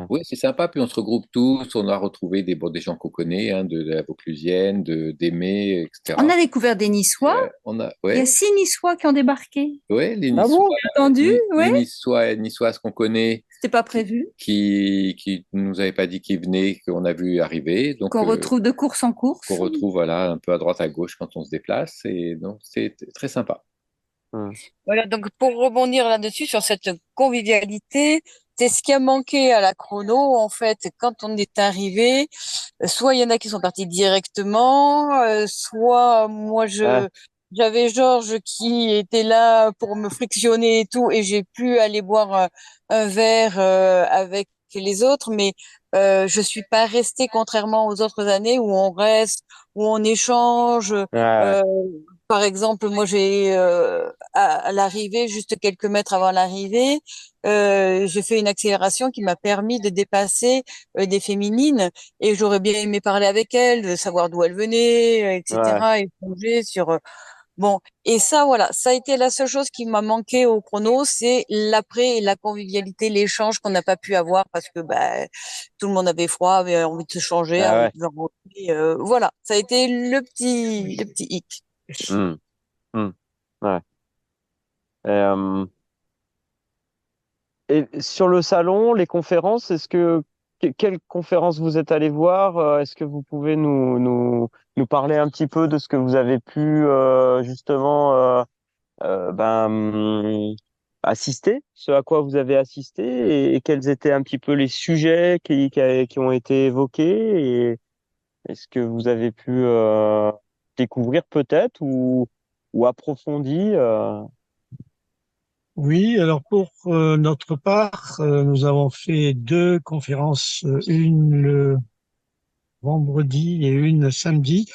Oui, c'est sympa. Puis on se regroupe tous. On a retrouvé des gens qu'on connaît, hein, de la Vauclusienne, d'Aimé, On a etc. découvert des Niçois. Il y a Ouais, 6 Niçois qui ont débarqué. ouais, Ah bon? Entendu, Les ouais. Niçoises qu'on connaît, C'était pas qui, prévu. qui nous avaient pas dit qu'ils venaient, qu'on a vu arriver. Donc, Qu'on retrouve de course en qu'on course. retrouve, voilà, un peu à droite, à gauche quand on se déplace. Et donc, c'est très sympa. Hmm. Voilà, donc pour rebondir là-dessus, sur cette convivialité, c'est ce qui a manqué à la chrono, en fait, quand on est arrivé. Soit il y en a qui sont partis directement, soit moi Ouais. j'avais Georges qui était là pour me frictionner et tout, et j'ai pu aller boire un verre avec les autres, mais je suis pas restée contrairement aux autres années où on reste, où on échange. Ouais. Par exemple, moi j'ai à l'arrivée, juste quelques mètres avant l'arrivée, j'ai fait une accélération qui m'a permis de dépasser des féminines et j'aurais bien aimé parler avec elles, de savoir d'où elles venaient, Ouais. etc. Échanger sur bon. Et ça, voilà, ça a été la seule chose qui m'a manqué au chrono, c'est l'après et la convivialité, l'échange qu'on n'a pas pu avoir parce que bah, tout le monde avait froid, avait envie de se changer, Ah envie ouais. de rentrer. Voilà, ça a été le petit hic. Hmm. Hmm. Ouais. Euh, Et sur le salon, les conférences, quelle conférence vous êtes allé voir? Est-ce que vous pouvez nous parler un petit peu de ce que vous avez pu justement assister, ce à quoi vous avez assisté et quels étaient un petit peu les sujets qui ont été évoqués et est-ce que vous avez pu découvrir peut-être ou approfondir Oui, alors pour notre part, nous avons fait deux conférences, une le vendredi et une samedi,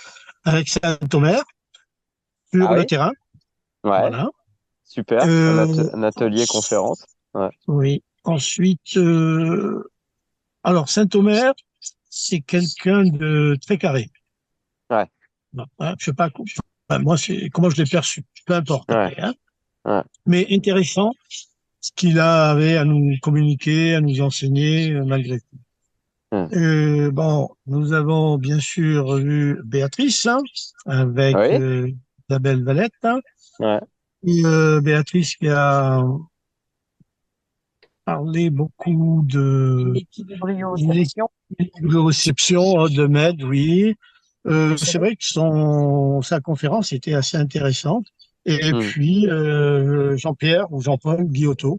avec Saint-Omer Ah sur le oui? terrain. Ouais, Voilà. super. Euh, Un atelier conférence. Ouais. oui. Ensuite, alors Saint-Omer, c'est quelqu'un de très carré. Ouais. Non, hein, je sais pas, enfin, moi, c'est comment je l'ai perçu, peu importe Ouais. après, hein. Ouais. Mais intéressant ce qu'il avait à nous communiquer, à nous enseigner, malgré tout. Hmm. Bon, nous avons bien sûr vu Béatrice, hein, avec Oui. Isabelle Valette, hein. Ouais. Et, Béatrice qui a parlé beaucoup L'équilibrioception. de réception, hein, de MED, oui. C'est vrai que sa conférence était assez intéressante. Et Hmm. puis, Jean-Pierre ou Jean-Paul Guillotot,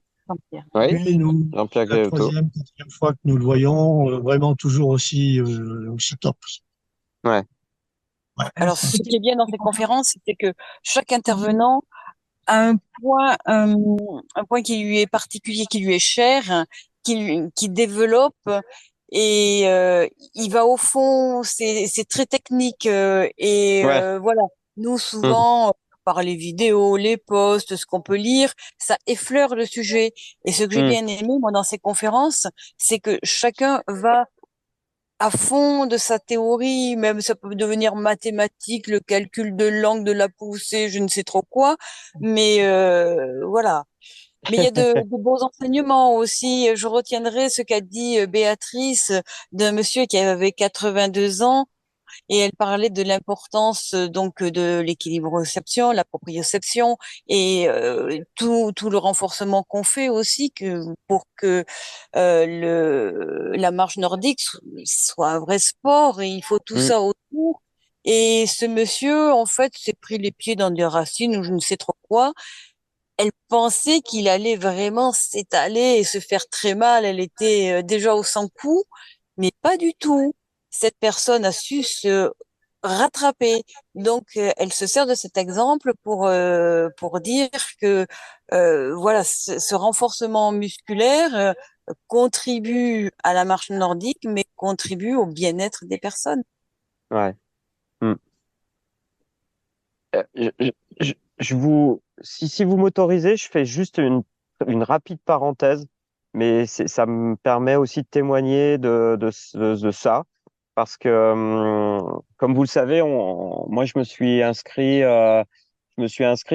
Oui. lui, nous, Jean-Pierre la Gayotto. troisième, quatrième fois que nous le voyons, vraiment toujours aussi top. Ouais. Ouais, Alors, ce qui est bien dans ces conférences, c'est que chaque intervenant a un point qui lui est particulier, qui lui est cher, qui développe et il va au fond. C'est très technique et Ouais. voilà. Nous, Hmm. souvent, par les vidéos, les posts, ce qu'on peut lire, ça effleure le sujet. Et ce que j'ai Hmm. bien aimé, moi, dans ces conférences, c'est que chacun va à fond de sa théorie, même ça peut devenir mathématique, le calcul de l'angle de la poussée, je ne sais trop quoi, mais voilà. Mais il y a de beaux enseignements aussi. Je retiendrai ce qu'a dit Béatrice d'un monsieur qui avait 82 ans et elle parlait de l'importance donc de l'équilibroception, la proprioception et tout le renforcement qu'on fait aussi que pour que la marche nordique soit un vrai sport et il faut tout Hmm. ça autour. Et ce monsieur, en fait, s'est pris les pieds dans des racines ou je ne sais trop quoi. elle pensait qu'il allait vraiment s'étaler et se faire très mal. Elle était déjà au 100 coups, mais pas du tout. Cette personne a su se rattraper. Donc, elle se sert de cet exemple pour dire que voilà, ce renforcement musculaire contribue à la marche nordique, mais contribue au bien-être des personnes. Ouais. Mm. Je, je, si vous m'autorisez, je fais juste une rapide parenthèse, mais ça me permet aussi de témoigner de ça, parce que, comme vous le savez, moi, je me suis inscrit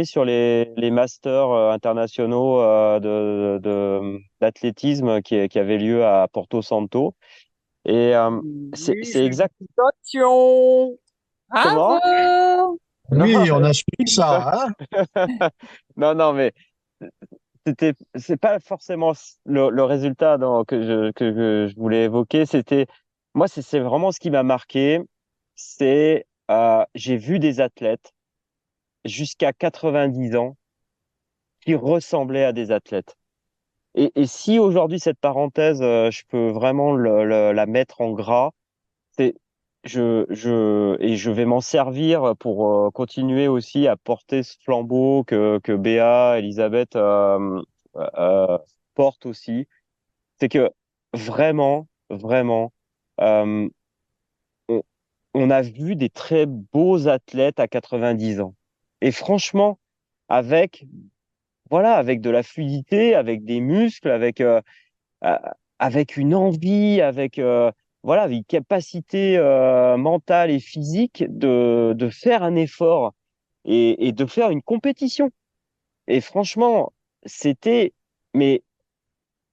sur les masters internationaux d'athlétisme qui avaient lieu à Porto Santo. Et Oui, c'est exact. félicitations. Comment? Bravo! Non, Oui, on a suivi ça, hein. non, non, mais c'est pas forcément le résultat que je voulais évoquer. Moi, c'est vraiment ce qui m'a marqué. J'ai vu des athlètes jusqu'à 90 ans qui ressemblaient à des athlètes. Et si aujourd'hui, cette parenthèse, je peux vraiment la mettre en gras, c'est, et je vais m'en servir pour continuer aussi à porter ce flambeau que Béa, Elisabeth euh, portent aussi. C'est que vraiment, vraiment, euh, on, on a vu des très beaux athlètes à 90 ans. Et franchement, avec, voilà, avec de la fluidité, avec des muscles, euh, avec une envie, voilà, une capacité mentale et physique de faire un effort et de faire une compétition. Et franchement, c'était, mais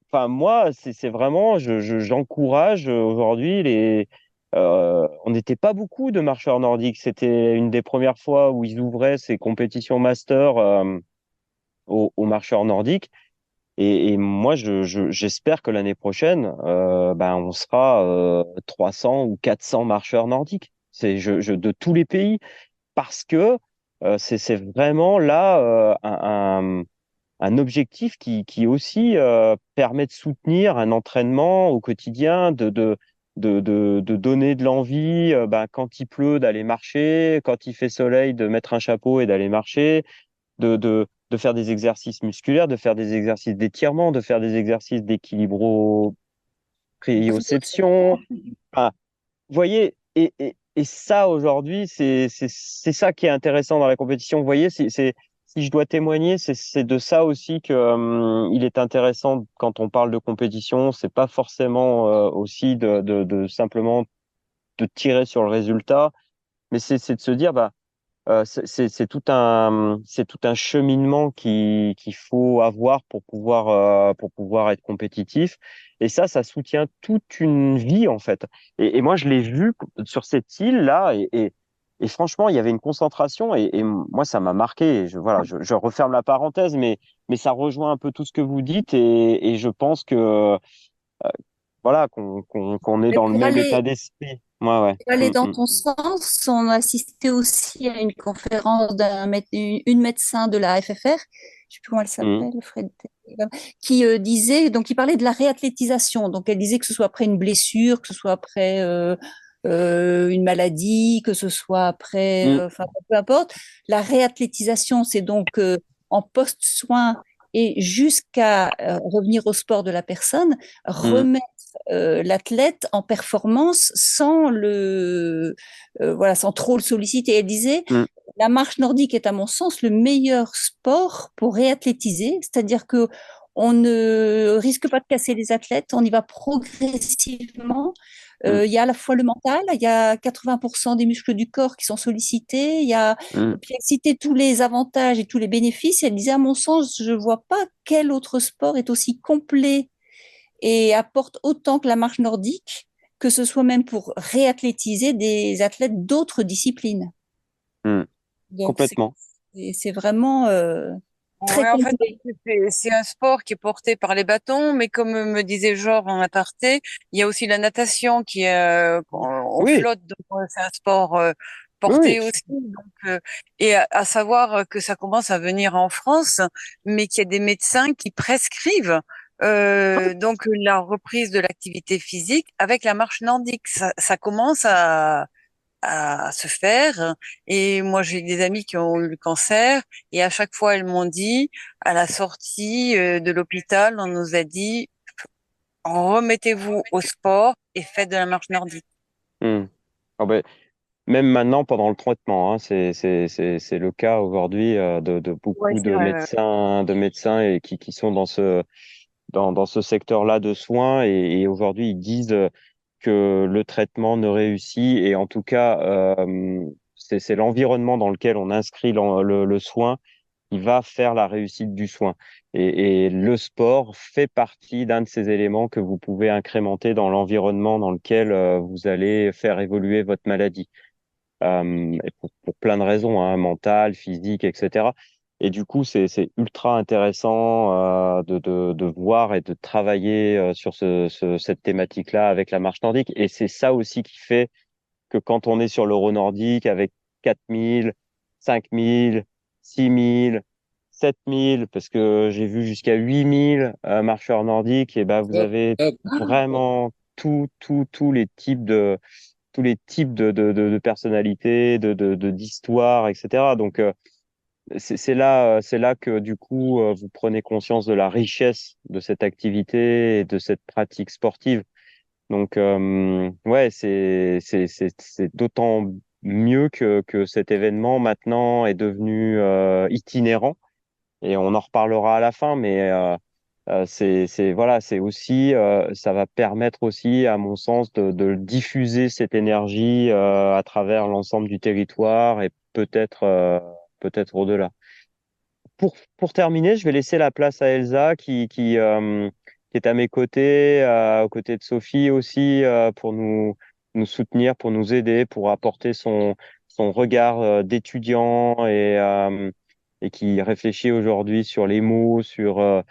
enfin moi, c'est vraiment, j'encourage aujourd'hui on n'était pas beaucoup de marcheurs nordiques. C'était une des premières fois où ils ouvraient ces compétitions master aux marcheurs nordiques. Et moi, j'espère que l'année prochaine, ben, on sera 300 ou 400 marcheurs nordiques. De tous les pays, parce que c'est vraiment là un objectif qui aussi permet de soutenir un entraînement au quotidien, de donner de l'envie, ben, quand il pleut, d'aller marcher, quand il fait soleil, de mettre un chapeau et d'aller marcher, de faire des exercices musculaires, de faire des exercices d'étirement, de faire des exercices d'équilibrioception. Enfin, vous voyez, et ça aujourd'hui, c'est ça qui est intéressant dans la compétition. Vous voyez, si je dois témoigner, c'est de ça aussi que il est intéressant quand on parle de compétition. C'est pas forcément aussi de simplement de tirer sur le résultat, mais c'est de se dire bah c'est tout un cheminement qu'il faut avoir pour pouvoir être compétitif. Et ça soutient toute une vie, en fait. Et moi, je l'ai vu sur cette île-là, et franchement, il y avait une concentration, et moi, ça m'a marqué. Voilà, je referme la parenthèse, mais ça rejoint un peu tout ce que vous dites, et je pense que, voilà, qu'on est Mais dans le même état d'esprit. Ouais, ouais. pour aller Mm, dans mm, ton sens, on a assisté aussi à une conférence une médecin de la FFR, je sais plus comment elle mm, s'appelle, Fred, qui disait, donc il parlait de la réathlétisation. Donc elle disait que ce soit après une blessure, que ce soit après une maladie, que ce soit après, mm, enfin peu importe. La réathlétisation, c'est donc en post-soin et jusqu'à revenir au sport de la personne, mm, remettre l'athlète en performance sans voilà, sans trop le solliciter. Elle disait, mm, la marche nordique est à mon sens le meilleur sport pour réathlétiser, c'est-à-dire que on ne risque pas de casser les athlètes, on y va progressivement. mm, Il y a à la fois le mental, il y a 80% des muscles du corps qui sont sollicités, il y a, mm. puis elle citait tous les avantages et tous les bénéfices. Elle disait, à mon sens, je vois pas quel autre sport est aussi complet et apporte autant que la marche nordique, que ce soit même pour réathlétiser des athlètes d'autres disciplines. Mm. Donc, Complètement. c'est vraiment très Ouais, en fait, complet. c'est un sport qui est porté par les bâtons, mais comme me disait Georges en aparté, il y a aussi la natation qui est, on Oui. flotte, donc c'est un sport porter Oui, aussi. Et à savoir que ça commence à venir en France, mais qu'il y a des médecins qui prescrivent donc la reprise de l'activité physique avec la marche nordique. Ça commence à se faire. Et moi, j'ai des amis qui ont eu le cancer et à chaque fois, elles m'ont dit, à la sortie de l'hôpital, on nous a dit, remettez-vous au sport et faites de la marche nordique. hmm. Ah ben, même maintenant, pendant le traitement, hein, c'est le cas aujourd'hui de Ouais, beaucoup c'est vrai. Ouais. de médecins et qui sont dans ce secteur-là de soins et aujourd'hui ils disent que le traitement ne réussit et en tout cas c'est l'environnement dans lequel on inscrit le soin qui va faire la réussite du soin. Et le sport fait partie d'un de ces éléments que vous pouvez incrémenter dans l'environnement dans lequel vous allez faire évoluer votre maladie. Et pour plein de raisons, hein, mentales, physiques, etc. Et du coup, c'est ultra intéressant de voir et de travailler sur cette thématique-là avec la marche nordique. Et c'est ça aussi qui fait que quand on est sur l'euro nordique avec 4000, 5000, 6000, 7000, parce que j'ai vu jusqu'à 8000 marcheurs nordiques, et ben vous Hop, avez hop. vraiment tous les types de personnalités, d'histoires, etc. Donc, c'est là que, du coup, vous prenez conscience de la richesse de cette activité et de cette pratique sportive. Donc, ouais, c'est d'autant mieux que cet événement maintenant est devenu itinérant. Et on en reparlera à la fin, mais voilà, c'est aussi, ça va permettre aussi, à mon sens, de diffuser cette énergie à travers l'ensemble du territoire et peut-être au-delà. Pour terminer, je vais laisser la place à Elsa qui est à mes côtés, aux côtés de Sophie aussi, pour nous soutenir, pour nous aider, pour apporter son regard d'étudiant et qui réfléchit aujourd'hui sur les mots, sur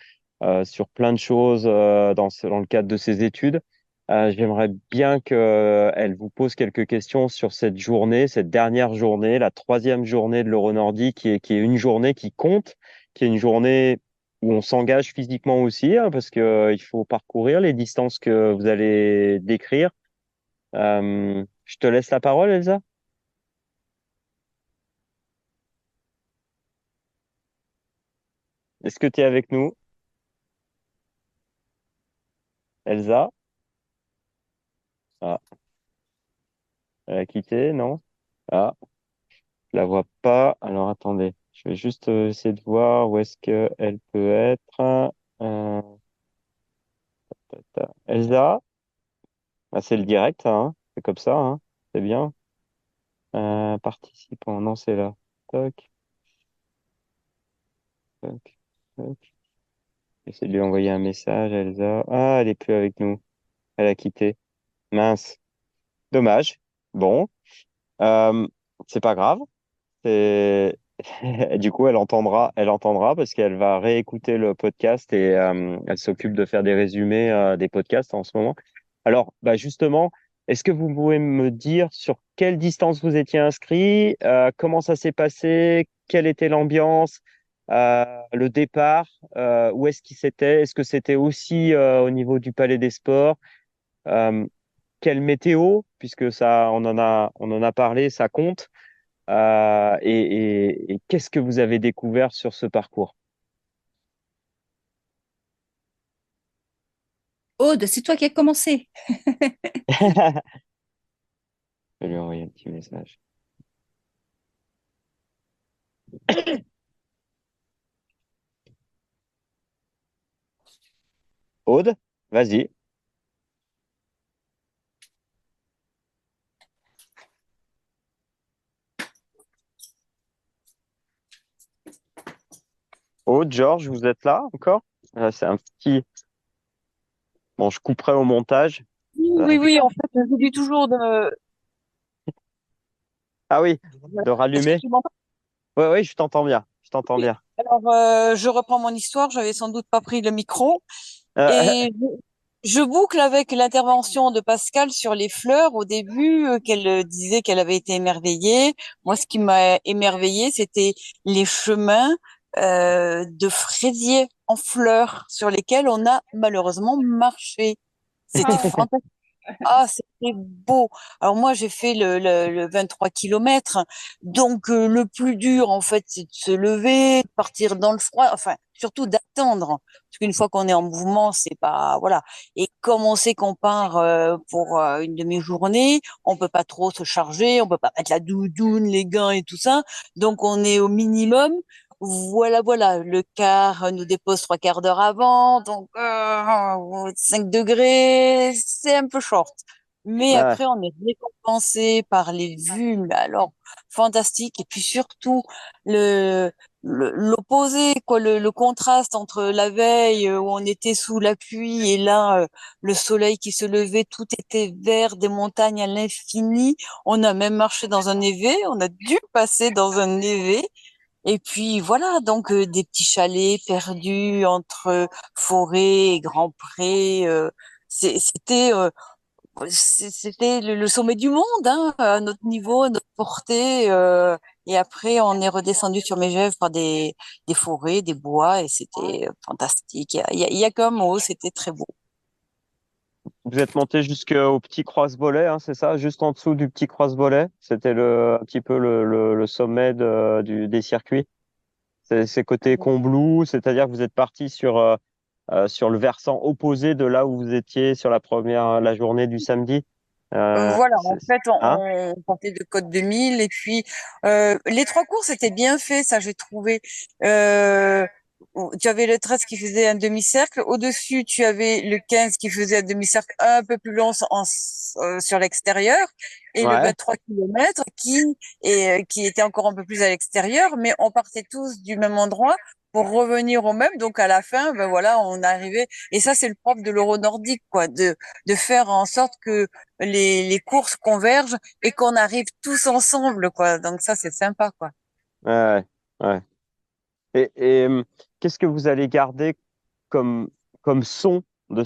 plein de choses dans le cadre de ses études. J'aimerais bien qu'elle vous pose quelques questions sur cette journée, cette dernière journée, la troisième journée de l'Euronordique, qui est une journée qui compte, qui est une journée où on s'engage physiquement aussi, hein, parce que, il faut parcourir les distances que vous allez décrire. Je te laisse la parole, Elsa. Est-ce que tu es avec nous, Elsa? Ah, elle a quitté, non? Ah, je la vois pas. Alors attendez, je vais juste essayer de voir où est-ce qu'elle peut être. Elsa? Ah, c'est le direct, hein. C'est comme ça, hein. C'est bien. Participant, non, c'est là. Toc, toc, toc. J'essaie de lui envoyer un message, Elsa. Ah, elle est plus avec nous. Elle a quitté. Mince. Dommage. Bon, euh, c'est pas grave. C'est du coup, elle entendra parce qu'elle va réécouter le podcast et elle s'occupe de faire des résumés des podcasts en ce moment. Alors, bah justement, est-ce que vous pouvez me dire sur quelle distance vous étiez inscrit, comment ça s'est passé, quelle était l'ambiance, le départ, où est-ce qu'il s'était, est-ce que c'était aussi au niveau du Palais des Sports, euh, quelle météo, puisque ça, on en a parlé, ça compte. Et qu'est-ce que vous avez découvert sur ce parcours? Aude, c'est toi qui as commencé. Je vais lui envoyer un petit message. Aude, vas-y. Aude, Georges, vous êtes là encore? C'est un petit. Bon, je couperai au montage. Oui, Euh, oui, oui, en fait, je dis toujours de... Ah oui, de Est-ce que rallumer. tu m'entends? Oui, oui, je t'entends bien. Je t'entends Oui. bien. Alors, je reprends mon histoire. J'avais sans doute pas pris le micro. Euh, Et Je boucle avec l'intervention de Pascal sur les fleurs au début, qu'elle disait qu'elle avait été émerveillée. Moi, ce qui m'a émerveillée, c'était les chemins de fraisiers en fleurs sur lesquels on a malheureusement marché. C'était fantastique. Ah, c'était beau. Alors moi, j'ai fait le 23 kilomètres. Donc, le plus dur, en fait, c'est de se lever, de partir dans le froid, enfin, surtout d'attendre. Parce qu'une fois qu'on est en mouvement, c'est pas, voilà. Et comme on sait qu'on part pour une demi-journée, on peut pas trop se charger, on peut pas mettre la doudoune, les gants et tout ça. Donc, on est au minimum. Voilà, voilà. Le car nous dépose 3/4 d'heure avant. Donc, 5 degrés, c'est un peu short. Mais Ouais. après, on est récompensé par les vues, mais alors fantastique. Et puis surtout le l'opposé, quoi, le contraste entre la veille où on était sous la pluie et là le soleil qui se levait, tout était vert, des montagnes à l'infini. On a même marché dans un névé, on a dû passer dans un névé. Et puis voilà, donc des petits chalets perdus entre forêt et grands prés. C'était c'était le sommet du monde, hein, à notre niveau, à notre portée. Et après, on est redescendu sur Megève par des forêts, des bois, et c'était fantastique. Il y a qu'un mot, c'était très beau. Vous êtes monté jusqu'au petit Croise-Bollet, hein, c'est ça? Juste en dessous du petit Croise-Bollet? C'était un petit peu le sommet des circuits. C'est côté Combloux, c'est-à-dire que vous êtes parti sur le versant opposé de là où vous étiez sur la journée du samedi. Voilà, en fait, Hein? on partait de Côte 2000 et puis les trois courses étaient bien faits, ça j'ai trouvé. Tu avais le 13 qui faisait un demi-cercle, au-dessus tu avais le 15 qui faisait un demi-cercle un peu plus long sur l'extérieur et le Ouais. 23 kilomètres qui était encore un peu plus à l'extérieur, mais on partait tous du même endroit pour revenir au même. Donc à la fin, ben voilà, on arrivait. Et ça, c'est le propre de l'euro nordique, quoi, de faire en sorte que les courses convergent et qu'on arrive tous ensemble, quoi. Donc ça, c'est sympa, quoi. Ouais. Ouais. Et qu'est-ce que vous allez garder comme, comme son de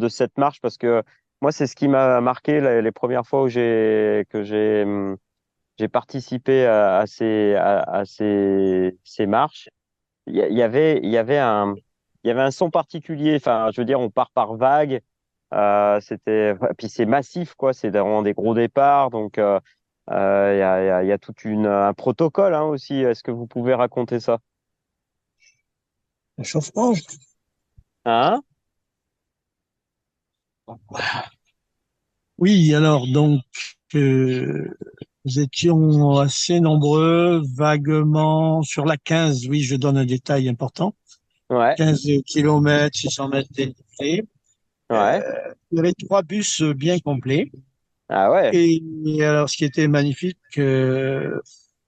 cette marche? Parce que moi, c'est ce qui m'a marqué les premières fois j'ai participé à ces marches. Il y avait un son particulier. Enfin, je veux dire, on part par vague. Puis c'est massif, quoi. C'est vraiment des gros départs. Donc, il y a un protocole, hein, aussi. Est-ce que vous pouvez raconter ça? L'échauffement. Hein? Oui, alors donc nous étions assez nombreux, vaguement sur la 15. Oui, je donne un détail important. Ouais, 15 kilomètres, 600 mètres dénivelé. ouais. Il y avait trois bus bien complets. Ah ouais. Et alors, ce qui était magnifique, ouais,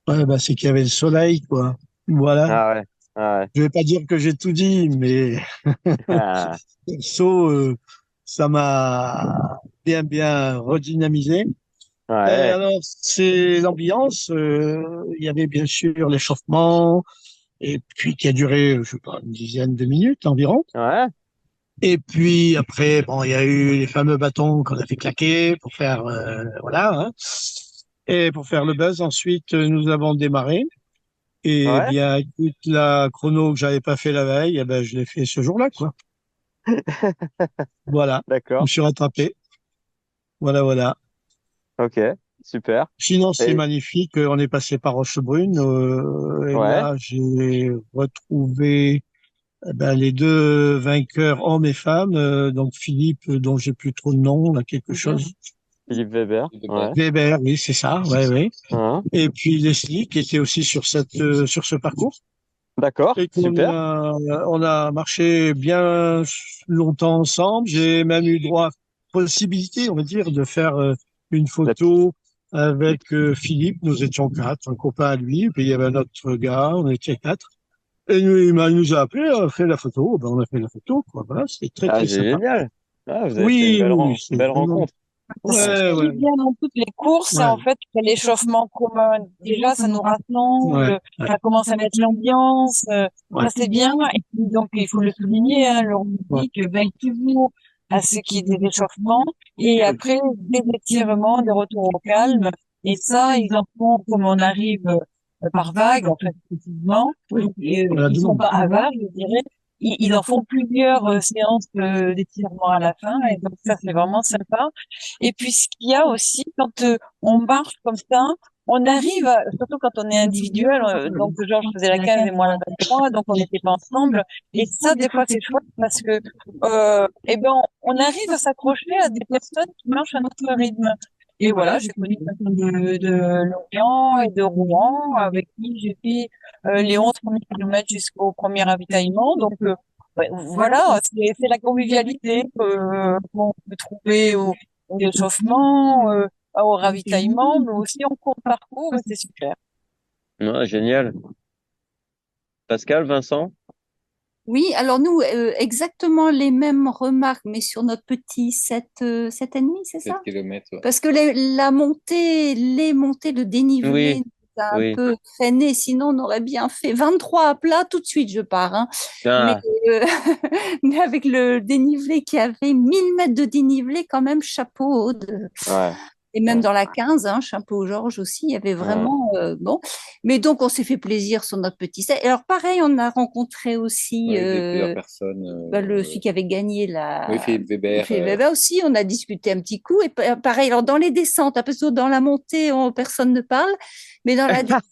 bah, c'est qu'il y avait le soleil, quoi. Voilà. Ah ouais. Ah ouais. Je vais pas dire que j'ai tout dit, mais Ah, perso, ça m'a bien redynamisé. Et ouais. alors, c'est l'ambiance. Il y avait bien sûr l'échauffement, et puis qui a duré, je sais pas, une dizaine de minutes environ. Ouais. Et puis après, bon, il y a eu les fameux bâtons qu'on a fait claquer pour faire, voilà, hein. Et pour faire le buzz, ensuite, nous avons démarré. Et Ouais. bien, toute la chrono que j'avais pas fait la veille, eh ben, je l'ai fait ce jour-là, quoi. Voilà. Je me D'accord. suis rattrapé. Voilà, voilà. Ok. Super. Sinon, c'est Et magnifique. On est passé par Rochebrune. Et ouais. là, j'ai retrouvé eh ben, les deux vainqueurs, hommes et femmes. Donc, Philippe, dont j'ai plus trop de nom, là, quelque chose. Philippe Weber. Ouais. Weber, oui, c'est ça. Ouais, ouais. Hein. Et puis Leslie, qui était aussi sur ce parcours. D'accord. Et Super. on a marché bien longtemps ensemble. J'ai même eu droit, possibilité, on va dire, de faire une La- photo avec Philippe. Nous étions quatre, un copain à lui, puis il y avait un autre gars, on était quatre. Et il nous a appelé, on a fait la photo. Ben, on a fait la photo, quoi. Voilà, c'était très, Ah, très c'est sympa. génial. Ah, vous avez fait Oui, oui, oui, c'est belle vraiment. rencontre. Ce Ouais. Ouais, qui ouais, est bien dans toutes les courses, c'est en ouais, fait que l'échauffement commun, déjà, ça nous ouais, rassemble, ouais, ça commence à mettre l'ambiance, ouais, ça c'est bien. Et puis, donc, il faut le souligner, hein, le ouais. dit que veille toujours à ce qui est des échauffements et après des étirements, des retours au calme. Et ça, ils en font comme on arrive par vague, en fait, effectivement. Ils sont pas avares, je dirais. Ils en font plusieurs séances d'étirement à la fin, et donc ça, c'est vraiment sympa. Et puis, ce qu'il y a aussi, quand on marche comme ça, on arrive, surtout quand on est individuel, donc Georges faisait la 15 et moi la 23, donc on n'était pas ensemble. Et ça, des fois, c'est chouette parce que, eh ben, on arrive à s'accrocher à des personnes qui marchent à notre rythme. Et voilà, j'ai connu quelqu'un de Lorient et de Rouen avec qui j'ai fait les 11 premiers kilomètres jusqu'au premier ravitaillement. Donc, ouais, voilà, c'est la convivialité qu'on peut trouver au échauffement, au ravitaillement, mais aussi en cours de parcours, et c'est super. Ouais, génial. Pascal, Vincent? Oui, alors nous, exactement les mêmes remarques, mais sur notre petit 7,5, c'est 7 ça? kilomètres, ouais. Parce que la montée, les montées, le dénivelé Oui, nous a un oui. peu freiné, sinon on aurait bien fait 23 à plat, tout de suite je pars, hein. Mais, Ah, euh, mais avec le dénivelé qui avait 1 000 mètres de dénivelé, quand même, chapeau. ouais, Et même ouais, dans la 15, hein, chapeau Georges aussi, il y avait ouais. vraiment bon. Mais donc on s'est fait plaisir sur notre petit set. Et alors pareil, on a rencontré aussi Oui, plusieurs personnes. celui qui avait gagné Oui, Philippe Weber. Philippe Weber aussi. On a discuté un petit coup. Et pareil, alors dans les descentes, un peu dans la montée, personne ne parle. Mais dans la descente,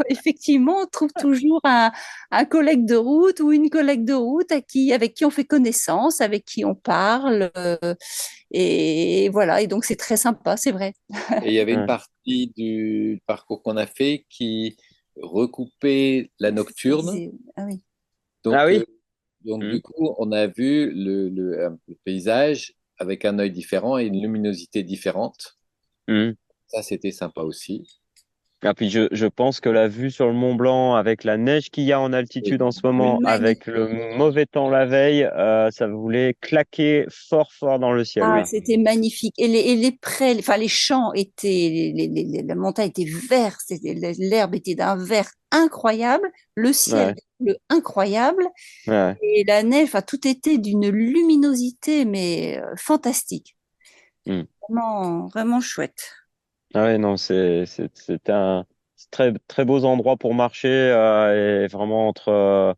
effectivement, on trouve toujours un collègue de route ou une collègue de route avec qui on fait connaissance, avec qui on parle. Et voilà, et donc c'est très sympa, c'est vrai. Et il y avait une Ouais. partie du parcours qu'on a fait qui recoupait la nocturne. Ah oui. Ah Donc, oui? du coup, on a vu le paysage avec un œil différent et une luminosité différente. Mhm. Ça, c'était sympa aussi. Ah, puis je pense que la vue sur le Mont Blanc avec la neige qu'il y a en Oui. altitude en ce moment, avec Magnifique. le mauvais temps la veille, ça voulait claquer fort fort dans le ciel, Ah, oui. c'était magnifique. Et les prés, enfin les champs étaient, la montagne était verte, l'herbe était d'un vert incroyable, le ciel Ouais, bleu incroyable, ouais. et la neige, enfin tout était d'une luminosité mais fantastique. Mhm. Vraiment, vraiment chouette. Ah ouais, non, c'est un c'est très très beaux endroits pour marcher et vraiment entre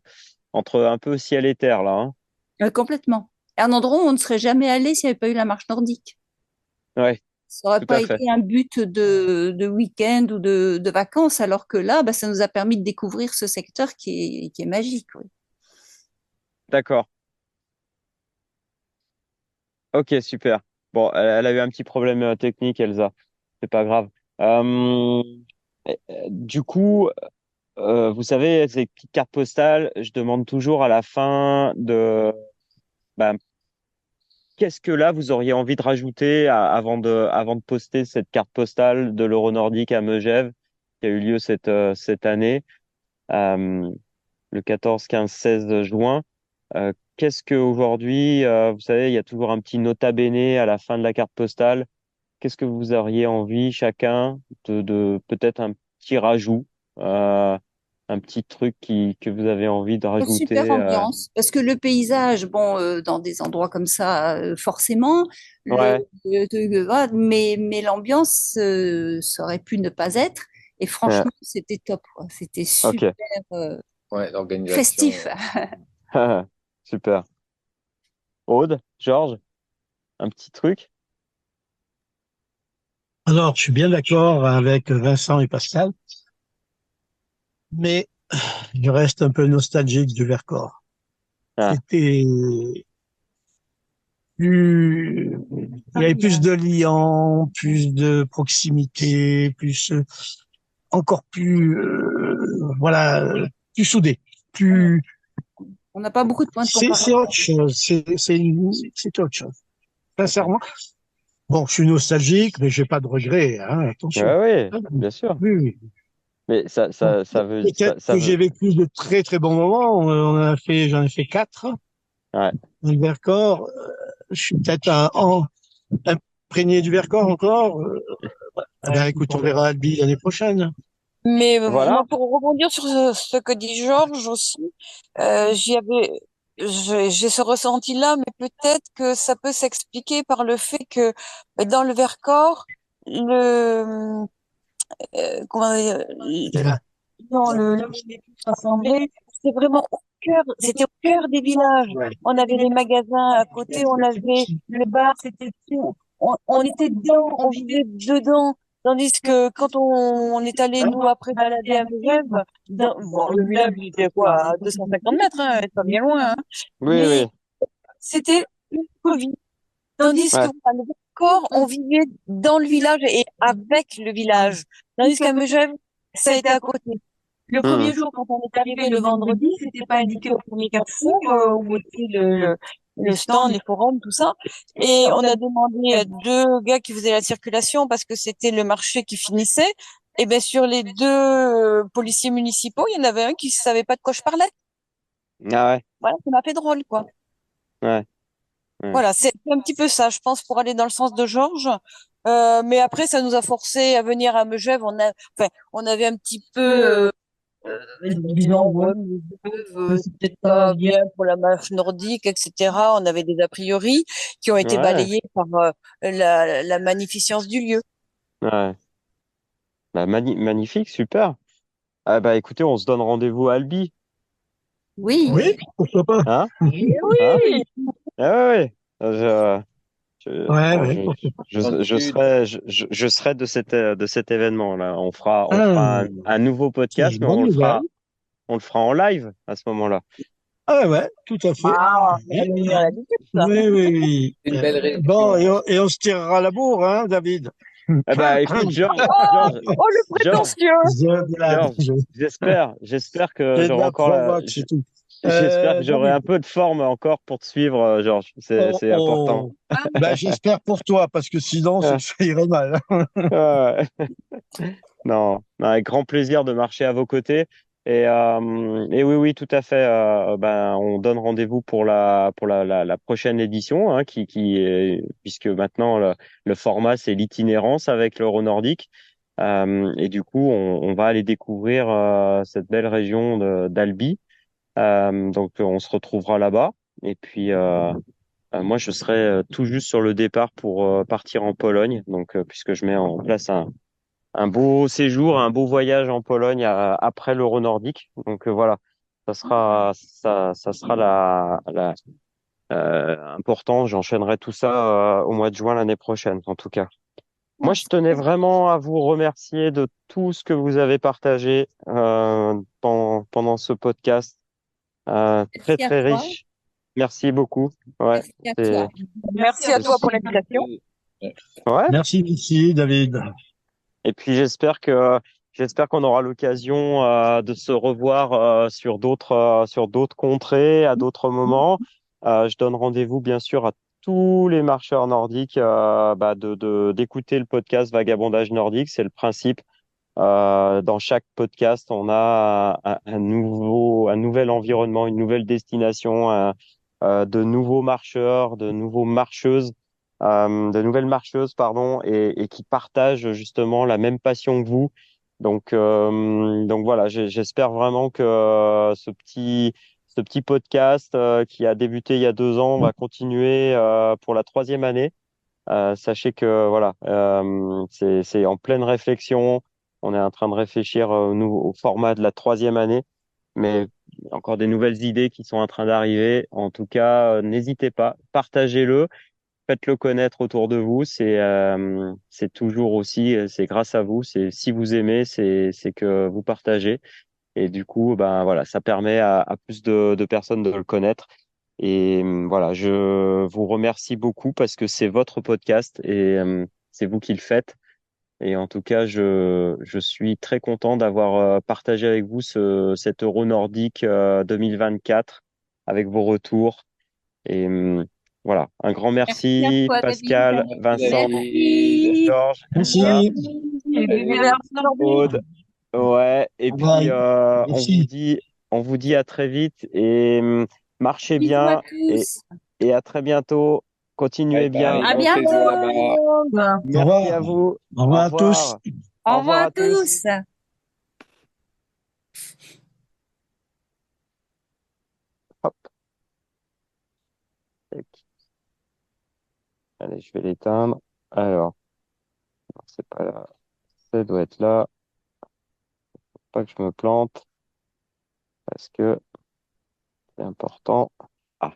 un peu ciel et terre là, hein. Complètement. Un endroit où on ne serait jamais allé s'il n'y avait pas eu la marche nordique. Ouais, Ça n'aurait tout pas à fait. été un but de week-end ou de vacances, alors que là, bah, ça nous a permis de découvrir ce secteur qui est magique. Oui. D'accord. Ok, super. Bon, elle a eu un petit problème technique, Elsa. C'est pas grave. Euh, du coup, vous savez, ces petites cartes postales, je demande toujours à la fin de bah, qu'est-ce que là vous auriez envie de rajouter avant de poster cette carte postale de l'Euro Nordique à Megève qui a eu lieu cette année, euh, le 14, 15, 16 juin. Qu'est-ce que aujourd'hui, vous savez, il y a toujours un petit nota bene à la fin de la carte postale. Qu'est-ce que vous auriez envie chacun de peut-être un petit rajout, euh, un petit truc que vous avez envie de Une super rajouter. ambiance, parce que le paysage, bon, dans des endroits comme ça, forcément, Ouais, voilà, mais l'ambiance, ça aurait pu ne pas être. Et ouais, franchement, c'était top, quoi. C'était ok. super Ouais, l'organisation. festif. Super. Aude, Georges, un petit truc? Alors, je suis bien d'accord avec Vincent et Pascal, mais je reste un peu nostalgique du Vercors. Ah, C'était plus, il y avait plus de liens, plus de proximité, plus, encore plus, voilà, plus soudé, plus, On n'a pas beaucoup de points de c'est comparaison. autre chose, c'est autre chose. Sincèrement, bon, je suis nostalgique, mais j'ai pas de regrets, hein, attention. ouais, oui, Ah, bien sûr. oui, oui. Mais Bon, peut-être ça que veut. j'ai vécu de très très bons moments. J'en ai fait 4 Ouais, dans le Vercors. Je suis peut-être imprégné du Vercors encore. Ah ben, écoute, on verra Albi l'année prochaine. Mais moi, voilà. pour rebondir sur ce que dit Georges aussi, j'y avais j'ai ce ressenti-là, mais peut-être que ça peut s'expliquer par le fait que dans le Vercors, le, comment dire, C'est là. dans là où on est tous rassemblés, c'était vraiment c'était au cœur des villages. On avait les magasins à côté, on avait le bar, c'était tout. On était dedans, on vivait dedans. Tandis que quand on est allé, nous, après balader à Megève, bon, le village, il était quoi, à 250 mètres, hein, pas bien loin, hein. Oui, Mais oui, c'était une Covid. Tandis que ouais. voilà, le corps, on vivait dans le village et avec le village. Tandis qu'à Megève, ça a été à côté. Le Hmm. premier jour, quand on est arrivé le vendredi, c'était pas indiqué au premier carrefour où était le stand, les forums, tout ça. Et on a demandé à deux gars qui faisaient la circulation parce que c'était le marché qui finissait. Et bien sur les deux policiers municipaux, il y en avait un qui savait pas de quoi je parlais. Ah ouais, Voilà, ça m'a fait drôle, quoi. ouais, ouais. Voilà, c'est un petit peu ça, je pense, pour aller dans le sens de Georges. Mais après, ça nous a forcé à venir à Megève. On avait un petit peu disons, ouais, c'est peut-être pas bien pour la marche nordique, etc. On avait des a priori qui ont été Ouais, balayés par la magnificence du lieu. ouais. Bah, magnifique, super. Ah bah écoutez, on se donne rendez-vous à Albi, Oui, Oui, pourquoi pas? hein? Eh Hein? oui, Ah ouais, ouais. Ouais, Bon, ouais, pourquoi pas. Dans le sud. je serai de cet événement-là. On Ah, fera un nouveau c'est podcast, une mais bonne nouvelle. on le fera en live à ce moment-là. Ah ouais, tout à fait. ah, ça Oui, nous met à l'habitude, ça. oui, oui, oui. Une belle Bon, région. et on se tirera la bourre, hein, David? Eh ben, écoute, Oh, oh, le Georges, prétentieux! Je blague. Georges, j'espère que C'est de j'aurai la encore provoque, c'est tout. j'espère que j'aurai David, un peu de forme encore pour te suivre, Georges. oh, C'est important. oh. Ben, j'espère pour toi, parce que sinon, c'est Ah, que ça irait mal. ah, ouais. Non, avec grand plaisir de marcher à vos côtés. Et oui, oui, tout à fait. Ben, on donne rendez-vous pour la prochaine édition, hein, puisque maintenant le format c'est l'itinérance avec l'Euro nordique. Et du coup, on va aller découvrir cette belle région d'Albi. Donc, on se retrouvera là-bas. Et puis, moi, je serai tout juste sur le départ pour partir en Pologne. Donc, puisque je mets en place un beau séjour, un beau voyage en Pologne après l'Euro nordique. Donc voilà, ça sera important. J'enchaînerai tout ça au mois de juin l'année prochaine, en tout cas. Moi, je tenais vraiment à vous remercier de tout ce que vous avez partagé pendant ce podcast très merci à très toi. riche. Merci beaucoup. Ouais, Merci à c'est toi. Merci à toi pour Merci. l'invitation. ouais. Merci, merci, David. Et puis j'espère qu'on aura l'occasion de se revoir sur d'autres contrées à d'autres moments. Je donne rendez-vous bien sûr à tous les marcheurs nordiques bah, d'écouter le podcast Vagabondage nordique. C'est le principe. Dans chaque podcast, on a un nouvel environnement, une nouvelle destination, de nouveaux marcheurs, de nouvelles marcheuses, pardon, et qui partagent justement la même passion que vous. Donc voilà, j'espère vraiment que ce petit podcast qui a débuté il y a 2 ans va continuer pour la troisième année. Sachez que voilà, c'est en pleine réflexion. On est en train de réfléchir au format de la troisième année, mais il y a encore des nouvelles idées qui sont en train d'arriver. En tout cas, n'hésitez pas, partagez-le, faites-le connaître autour de vous. C'est toujours aussi, c'est grâce à vous. C'est si vous aimez, c'est que vous partagez. Et du coup, ben voilà, ça permet à plus de personnes de le connaître. Et voilà, je vous remercie beaucoup parce que c'est votre podcast et c'est vous qui le faites. Et en tout cas, je suis très content d'avoir partagé avec vous cet Euro nordique 2024 avec vos retours. Et voilà, un grand Merci à merci, toi, David. Pascal, Merci, Vincent, David. Merci. Georges, hein, Merci. Et vive Salut. la Nordique. Aude. Ouais, et Au revoir. puis Merci. on vous dit à très vite et marchez Bisous à bien tous. et à très bientôt. Bye Continuez bien. bye. À Au Bonne bientôt. saison revoir tout là-bas. le monde. Au Merci revoir. à vous. Au Au revoir à tous. revoir. Au Au revoir revoir à à tous. tous. Hop. Allez, je vais l'éteindre. Alors, non, c'est pas là. Ça doit être là. Pas que je me plante parce que c'est important. Ah,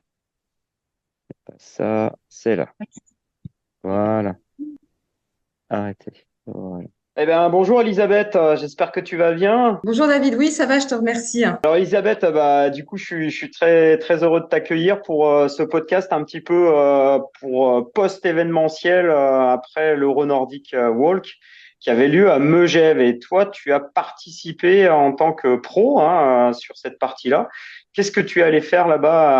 ça, c'est là. Voilà. Arrêtez. Voilà. Eh bien, bonjour Elisabeth, j'espère que tu vas bien. Bonjour David, oui, ça va, je te remercie. Alors Elisabeth, bah, du coup, je suis très, très heureux de t'accueillir pour ce podcast un petit peu pour post-événementiel après l'Euro Nordic Walk qui avait lieu à Megève. Et toi, tu as participé en tant que pro hein, sur cette partie-là. Qu'est-ce que tu es allé faire là-bas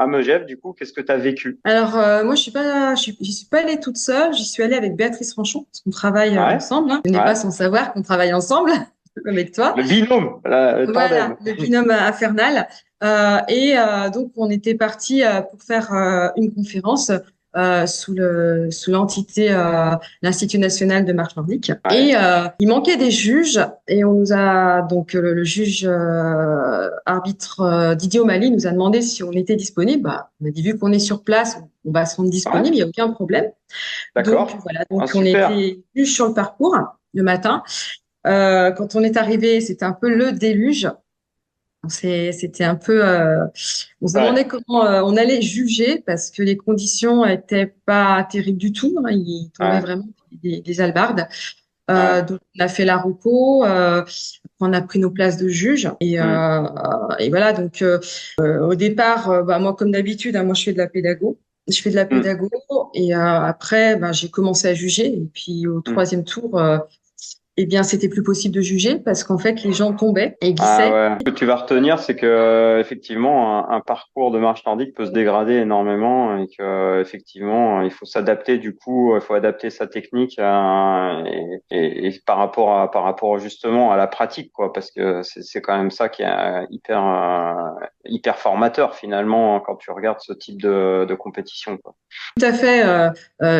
à Megève, du coup? Qu'est-ce que tu as vécu? Alors, moi, j'y suis pas allée toute seule, j'y suis allée avec Béatrice Franchon, parce qu'on travaille Ouais, ensemble, hein. Je n'ai ouais. pas sans savoir qu'on travaille ensemble avec toi. Le binôme, le tandem. Voilà, le binôme infernal. Donc, on était parti pour faire une conférence sous l'entité l'Institut national de marche nordique. Ouais. Et il manquait des juges et on nous a donc le juge arbitre Didier O'Malley nous a demandé si on était disponible. Bah, on a dit vu qu'on est sur place, on va se rendre Ouais, disponible, il n'y a aucun problème. Donc d'accord. voilà, Ah, donc on super. était juge sur le parcours le matin. Quand on est arrivé, c'était un peu le déluge. C'était un peu, on se Ouais, demandait comment on allait juger parce que les conditions étaient pas terribles du tout, hein. Il tombait ouais, vraiment des albardes. ouais. Donc on a fait la reco, on a pris nos places de juge Hmm, et voilà. Donc au départ, bah, moi comme d'habitude, hein, moi je fais de la pédago. Je fais de la hmm, pédago et après, bah, j'ai commencé à juger. Et puis au hmm. troisième tour, eh bien, c'était plus possible de juger parce qu'en fait, les gens tombaient et Ah glissaient. ouais. Ce que tu vas retenir, c'est que effectivement, un parcours de marche nordique peut se dégrader énormément et que effectivement, il faut s'adapter. Du coup, il faut adapter sa technique et par rapport justement à la pratique, quoi, parce que c'est quand même ça qui est hyper formateur finalement quand tu regardes ce type de compétition, quoi. Tout à fait.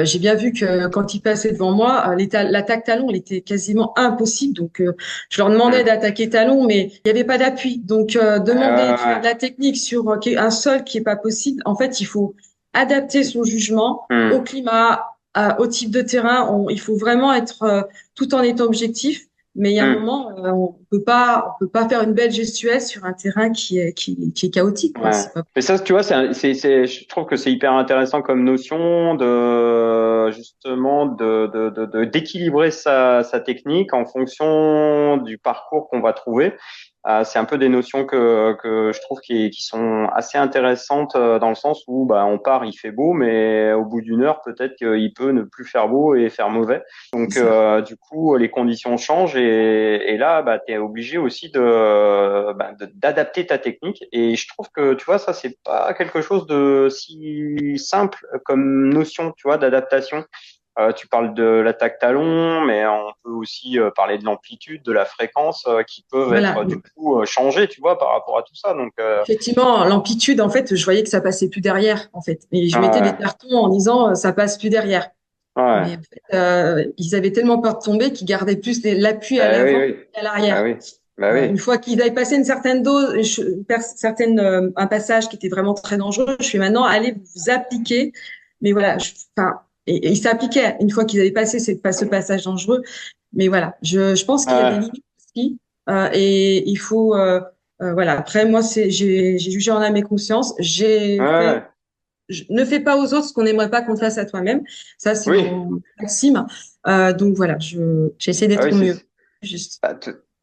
J'ai bien vu que quand ils passaient devant moi, l'attaque talon, elle était quasiment impossible. Donc, je leur demandais Hmm. d'attaquer talon, mais il n'y avait pas d'appui. Donc, demander de faire de Ouais. la technique sur un sol qui est pas possible. En fait, il faut adapter son jugement au Hmm. climat, au type de terrain. Il faut vraiment être tout en étant objectif. Mais il y a un Hmm. moment, on peut pas faire une belle gestuelle sur un terrain qui est chaotique, quoi. Ouais. C'est pas Mais ça, tu vois, je trouve que c'est hyper intéressant comme notion de justement d'équilibrer sa technique en fonction du parcours qu'on va trouver. C'est un peu des notions que je trouve qui sont assez intéressantes dans le sens où bah on part, il fait beau, mais au bout d'une heure, peut-être qu'il peut ne plus faire beau et faire mauvais. c'est Donc, ça. du coup, les conditions changent et là, bah, tu es obligé aussi d'adapter ta technique. Et je trouve que, tu vois, ça, c'est pas quelque chose de si simple comme notion, tu vois, d'adaptation. Tu parles de l'attaque talon, mais on peut aussi parler de l'amplitude, de la fréquence qui peuvent Voilà. être du coup changées, tu vois, par rapport à tout ça. Donc, Effectivement, l'amplitude, en fait, je voyais que ça passait plus derrière, en fait. Et je mettais des ouais, cartons en disant ça passe plus derrière. ouais. Mais en fait, ils avaient tellement peur de tomber qu'ils gardaient plus l'appui à Oui, l'avant oui, qu'à bah l'arrière. oui, bah Une oui. fois qu'ils avaient passé une certaine dose, un passage qui était vraiment très dangereux, je suis maintenant allez vous appliquer. Mais voilà, enfin, et ils s'appliquaient une fois qu'ils avaient passé ce passage dangereux. Mais voilà, je pense qu'il y a des Ouais, limites aussi, et il faut, voilà. Après, moi, j'ai jugé en âme et conscience. ouais, ouais. Ne fais pas aux autres ce qu'on n'aimerait pas qu'on te fasse à toi-même. Ça, c'est Oui, mon maxime. Donc voilà, j'essaie ah d'être oui, au mieux. Juste. de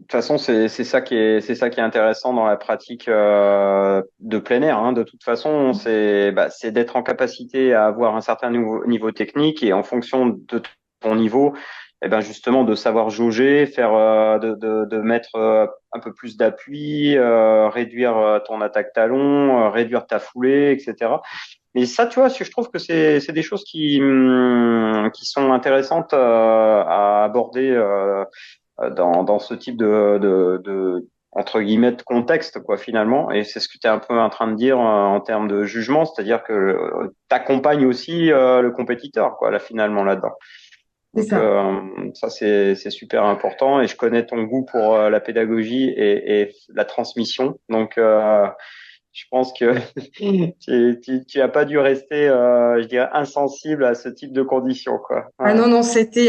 toute façon, c'est ça qui est intéressant dans la pratique de plein air. Hein. De toute façon, c'est d'être en capacité à avoir un certain niveau technique et en fonction de ton niveau, eh ben justement de savoir jauger, faire de mettre un peu plus d'appui, réduire ton attaque talon, réduire ta foulée, etc. Mais ça, tu vois, je trouve que c'est des choses qui sont intéressantes à aborder dans ce type entre guillemets de contexte quoi finalement. Et c'est ce que tu es un peu en train de dire en termes de jugement, c'est-à-dire que tu accompagnes aussi le compétiteur quoi là finalement là-dedans. C'est Donc ça. ça c'est super important et je connais ton goût pour la pédagogie et la transmission. Donc je pense que tu as pas dû rester, je dirais, insensible à ce type de conditions, quoi. Ah Ouais. non, non, c'était,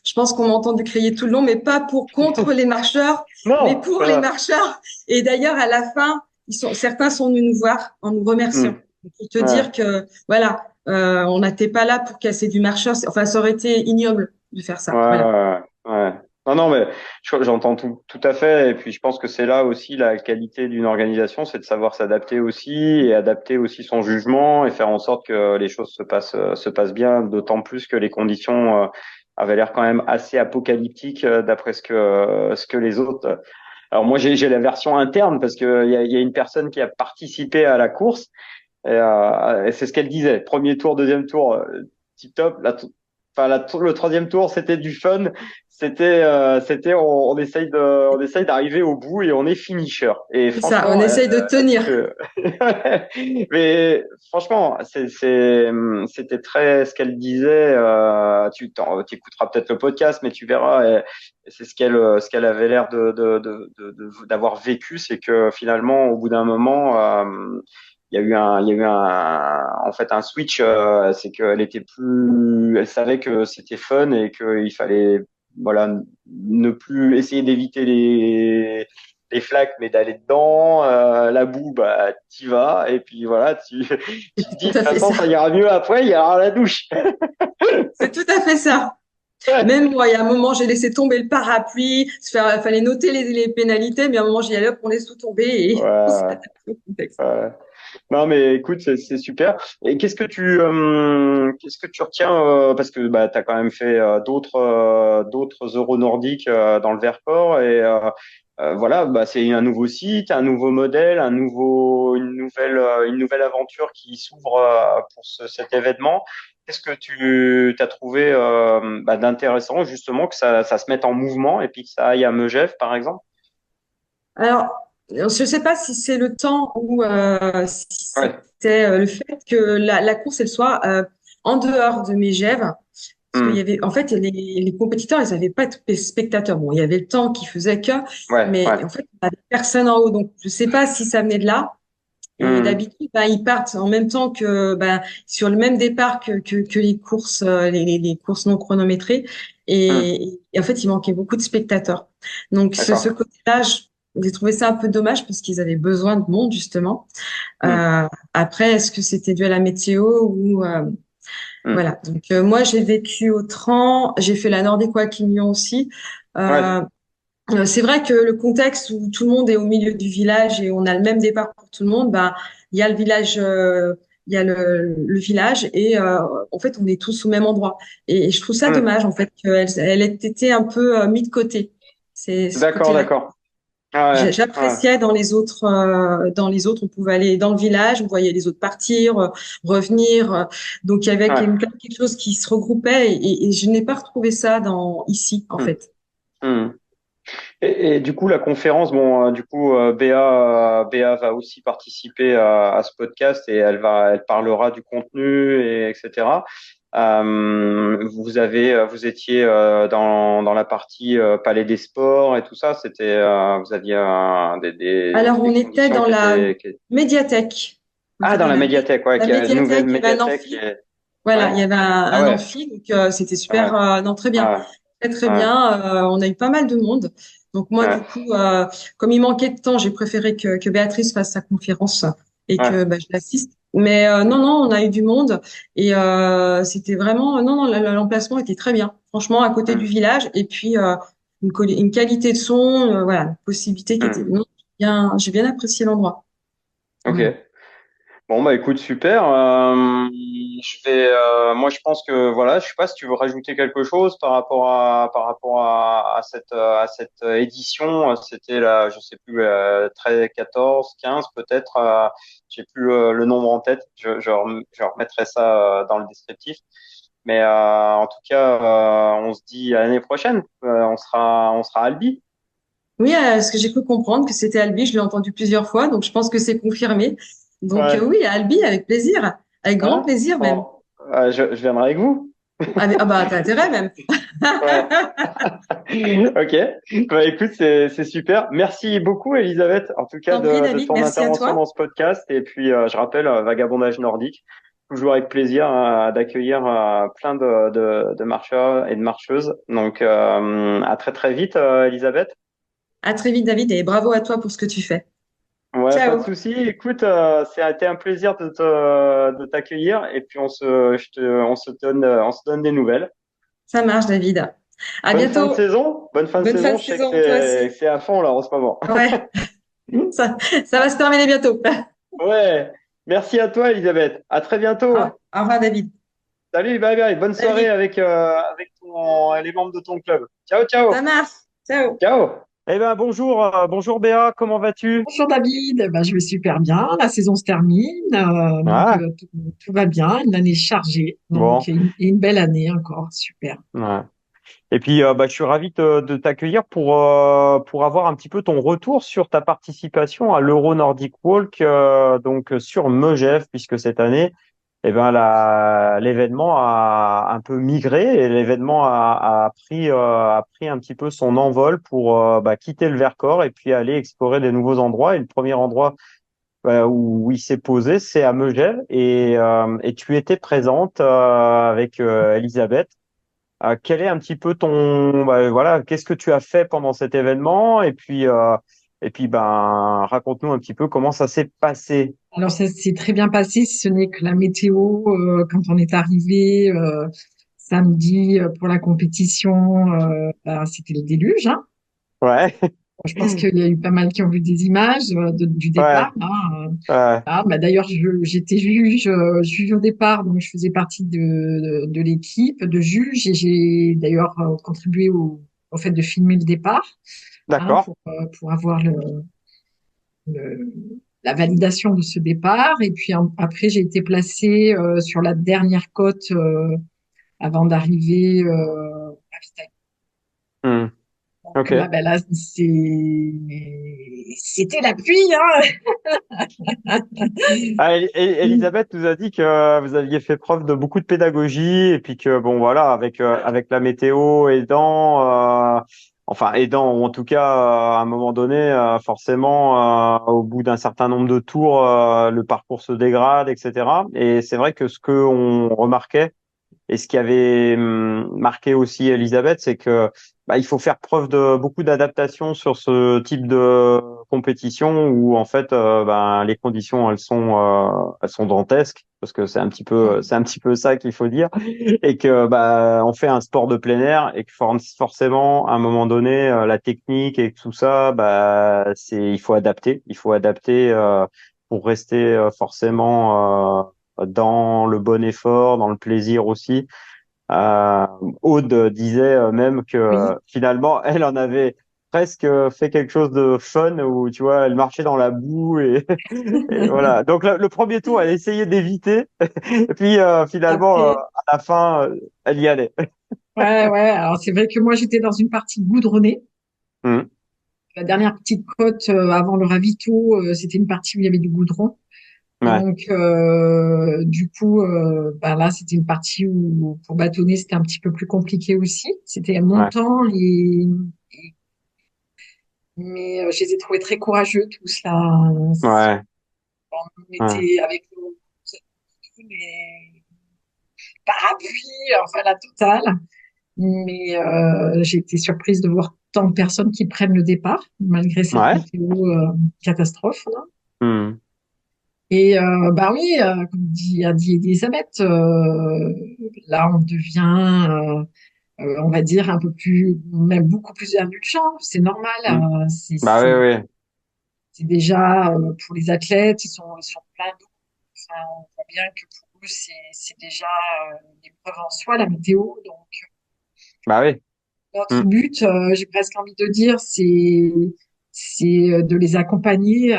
je pense qu'on m'a entendu crier tout le long, mais pas pour contre les marcheurs, mais Non, pour ça les va. marcheurs. Et d'ailleurs, à la fin, certains sont venus nous voir en nous remerciant. Hmm. Pour te Ouais, dire que, voilà, on n'était pas là pour casser du marcheur. Enfin, ça aurait été ignoble de faire ouais, ça. Voilà. ouais, ouais. Non, non, mais j'entends tout à fait. Et puis, je pense que c'est là aussi la qualité d'une organisation, c'est de savoir s'adapter aussi et adapter aussi son jugement et faire en sorte que les choses se passent bien, d'autant plus que les conditions avaient l'air quand même assez apocalyptiques d'après ce que les autres. Alors moi, j'ai la version interne parce que il y a une personne qui a participé à la course. Et c'est ce qu'elle disait. Premier tour, deuxième tour, tip top. Le troisième tour, c'était du fun. On on essaye d'arriver au bout et on est finisher. Et C'est ça, on franchement, essaye de tenir. mais franchement, c'était très ce qu'elle disait. T'écouteras peut-être le podcast, mais tu verras. Et c'est ce qu'elle avait l'air d'avoir vécu, c'est que finalement, au bout d'un moment. Il y a eu en fait un switch, c'est qu'elle était plus, elle savait que c'était fun et qu'il fallait, voilà, ne plus essayer d'éviter les flaques, mais d'aller dedans. La boue, bah, t'y vas. Et puis voilà, tu te dis, de Tout toute à fait façon, ça. ça ira mieux après, il y aura la douche. C'est tout à fait ça. Même moi, il y a un moment, j'ai laissé tomber le parapluie. Fallait noter les pénalités, mais à un moment, j'y allais, hop, on laisse tout tomber et on Ouais, s'adapte au contexte. ouais. Non, mais écoute, c'est super. Et qu'est-ce que tu retiens parce que bah t'as quand même fait d'autres Euro nordiques dans le Vercors et voilà, bah c'est un nouveau site, un nouveau modèle, une nouvelle aventure qui s'ouvre pour cet événement. Qu'est-ce que tu t'as trouvé bah, d'intéressant justement que ça se mette en mouvement et puis que ça aille à Megève par exemple? Alors, je ne sais pas si c'est le temps ou si Ouais. c'était le fait que la course, elle soit en dehors de Megève. Parce qu'il y Hmm. avait, en fait, les compétiteurs, ils n'avaient pas de spectateurs. Bon, il y avait le temps qui faisait que, Ouais, mais ouais. en fait, il n'y avait personne en haut. Donc, je ne sais pas si ça venait de là. Et Hmm. d'habitude, ben, ils partent en même temps que, ben, sur le même départ que les courses, les courses non chronométrées. Hmm. Et en fait, il manquait beaucoup de spectateurs. Donc, ce D'accord. côté-là, j'ai trouvé ça un peu dommage parce qu'ils avaient besoin de monde, justement. Hmm. Après, est-ce que c'était dû à la météo ou, Hmm. voilà. Donc, moi, j'ai vécu au Tran, j'ai fait la Nordic Walking Lyon aussi. Ouais. Euh, c'est vrai que le contexte où tout le monde est au milieu du village et on a le même départ pour tout le monde, ben, il y a le village, il y a le village et en fait, on est tous au même endroit. Et je trouve ça Hmm. dommage, en fait, elle ait été un peu mise de côté. C'est ce D'accord, côté-là. d'accord. Ah ouais, ouais. J'appréciais dans les autres, on pouvait aller dans le village, on voyait les autres partir, revenir. Donc, il y avait Ouais. quelque chose qui se regroupait et je n'ai pas retrouvé ça ici, en Hmm. fait. Hmm. Et du coup, la conférence, bon, du coup, Béa va aussi participer à ce podcast et elle parlera du contenu et etc. Vous étiez dans la partie Palais des Sports et tout ça. Vous aviez Alors, des on était conditions dans qui la étaient. médiathèque. On Ah, était dans dans la médiathèque, ouais, la qui a une nouvelle médiathèque, il y avait un médiathèque. amphi. Voilà, Ouais. il y avait Ah un ouais, amphi, donc c'était ouais, super, non, très bien, ouais, très très ouais, bien. On a eu pas mal de monde. Donc moi, ouais, du coup, comme il manquait de temps, j'ai préféré que Béatrice fasse sa conférence et que ouais. bah, je l'assiste. Mais non, non, on a eu du monde et c'était vraiment, non, non, l'emplacement était très bien. Franchement, à côté du Hmm, village et puis une qualité de son, voilà, une possibilité qui était hmm. non, j'ai bien apprécié l'endroit. Ok. Voilà. Bon bah écoute super. Moi je pense que voilà, je sais pas si tu veux rajouter quelque chose par rapport à cette édition. C'était là, je sais plus 13, 14, 15 peut-être. J'ai plus le nombre en tête. Je remettrai ça dans le descriptif. Mais en tout cas, on se dit à l'année prochaine. On sera à Albi. Oui, ce que j'ai cru comprendre que c'était Albi, je l'ai entendu plusieurs fois, donc je pense que c'est confirmé. Donc Ouais. oui, à Albi, avec plaisir, avec grand Hein? plaisir même. Je viendrai avec vous. Ah bah, t'as intérêt même. Ouais. Ok. Bah, écoute, c'est super. Merci beaucoup, Elisabeth, en tout cas, T'en prie, de David, ton merci à intervention toi. dans ce podcast. Et puis, je rappelle, Vagabondage nordique, toujours avec plaisir d'accueillir plein de marcheurs et de marcheuses. Donc, à très, très vite, Elisabeth. À très vite, David, et bravo à toi pour ce que tu fais. Ouais, pas de Ciao. souci. Écoute, ça a été un plaisir de t'accueillir. Et puis, on se donne des nouvelles. Ça marche, David. À Bonne fin de bientôt. saison. Bonne fin de Bonne fin saison. de Je sais que saison, toi aussi. c'est à fond là en ce moment. Ouais, ça va se terminer bientôt. Ouais, merci à toi, Elisabeth. À très bientôt. Au revoir, David. Salut, bye bye. Bonne soirée Salut. avec les membres de ton club. Ciao, Ça ciao. marche. Ciao. Ciao. Eh ben, bonjour, bonjour Béa, comment vas-tu? Bonjour David, ben, je vais super bien. La saison se termine, Ah, tout va bien. Une année chargée, donc bon. une belle année encore, super. Ouais. Et puis, je suis ravi de t'accueillir pour avoir un petit peu ton retour sur ta participation à l'Euro Nordic Walk, donc sur Megève, puisque cette année, eh ben, l'événement a un peu migré et l'événement a pris un petit peu son envol pour quitter le Vercors et puis aller explorer des nouveaux endroits. Et le premier endroit où il s'est posé, c'est à Megève et tu étais présente avec Elisabeth. Quel est un petit peu voilà, qu'est-ce que tu as fait pendant cet événement? Et puis, ben, raconte-nous un petit peu comment ça s'est passé. Alors ça s'est très bien passé, si ce n'est que la météo, quand on est arrivé samedi pour la compétition, ben, c'était le déluge, hein. Ouais, Je pense qu'il y a eu pas mal qui ont vu des images du ouais, départ, hein. ouais, Ah, bah d'ailleurs, j'étais juge au départ, donc je faisais partie de l'équipe de juges et j'ai d'ailleurs contribué au fait de filmer le départ, hein, d'accord. pour avoir le- la validation de ce départ. Et puis après, j'ai été placée sur la dernière côte avant d'arriver à Vitaly. Hmm, Donc ok. là, ben là, c'était la pluie, hein. Elisabeth nous a dit que vous aviez fait preuve de beaucoup de pédagogie et puis que bon voilà avec la météo aidant ou en tout cas à un moment donné forcément au bout d'un certain nombre de tours le parcours se dégrade, etc. Et c'est vrai que ce que on remarquait et ce qui avait marqué aussi Elisabeth, c'est que il faut faire preuve de beaucoup d'adaptation sur ce type de compétition où en fait les conditions elles sont dantesques parce que c'est un petit peu ça qu'il faut dire et que on fait un sport de plein air et que forcément à un moment donné la technique et tout ça il faut adapter pour rester forcément dans le bon effort, dans le plaisir aussi. Euh, Aude disait même que Oui. finalement, elle en avait presque fait quelque chose de fun où, tu vois, elle marchait dans la boue et voilà. Donc, le premier tour, elle essayait d'éviter. Et puis, finalement, Après, à la fin, elle y allait. ouais, ouais. Alors c'est vrai que moi j'étais dans une partie goudronnée. Hum, La dernière petite côte avant le ravito, c'était une partie où il y avait du goudron. ouais, Donc du coup, ben là c'était une partie où pour bâtonner c'était un petit peu plus compliqué aussi. C'était ouais, montant mais je les ai trouvés très courageux tous là. ouais, On ouais, était avec nos les parapluies, enfin la totale. Mais j'ai été surprise de voir tant de personnes qui prennent le départ, malgré cette ouais, météo catastrophe, là. hum, Et bah oui, a dit Elisabeth, là on devient, on va dire, un peu plus, même beaucoup plus indulgent. C'est normal. hum. Bah oui, oui. C'est déjà pour les athlètes, ils sont pleins d'eau. Enfin, on voit bien que pour eux, c'est déjà une épreuve en soi, la météo. Donc, Bah oui. notre Hum, but, j'ai presque envie de dire, c'est de les accompagner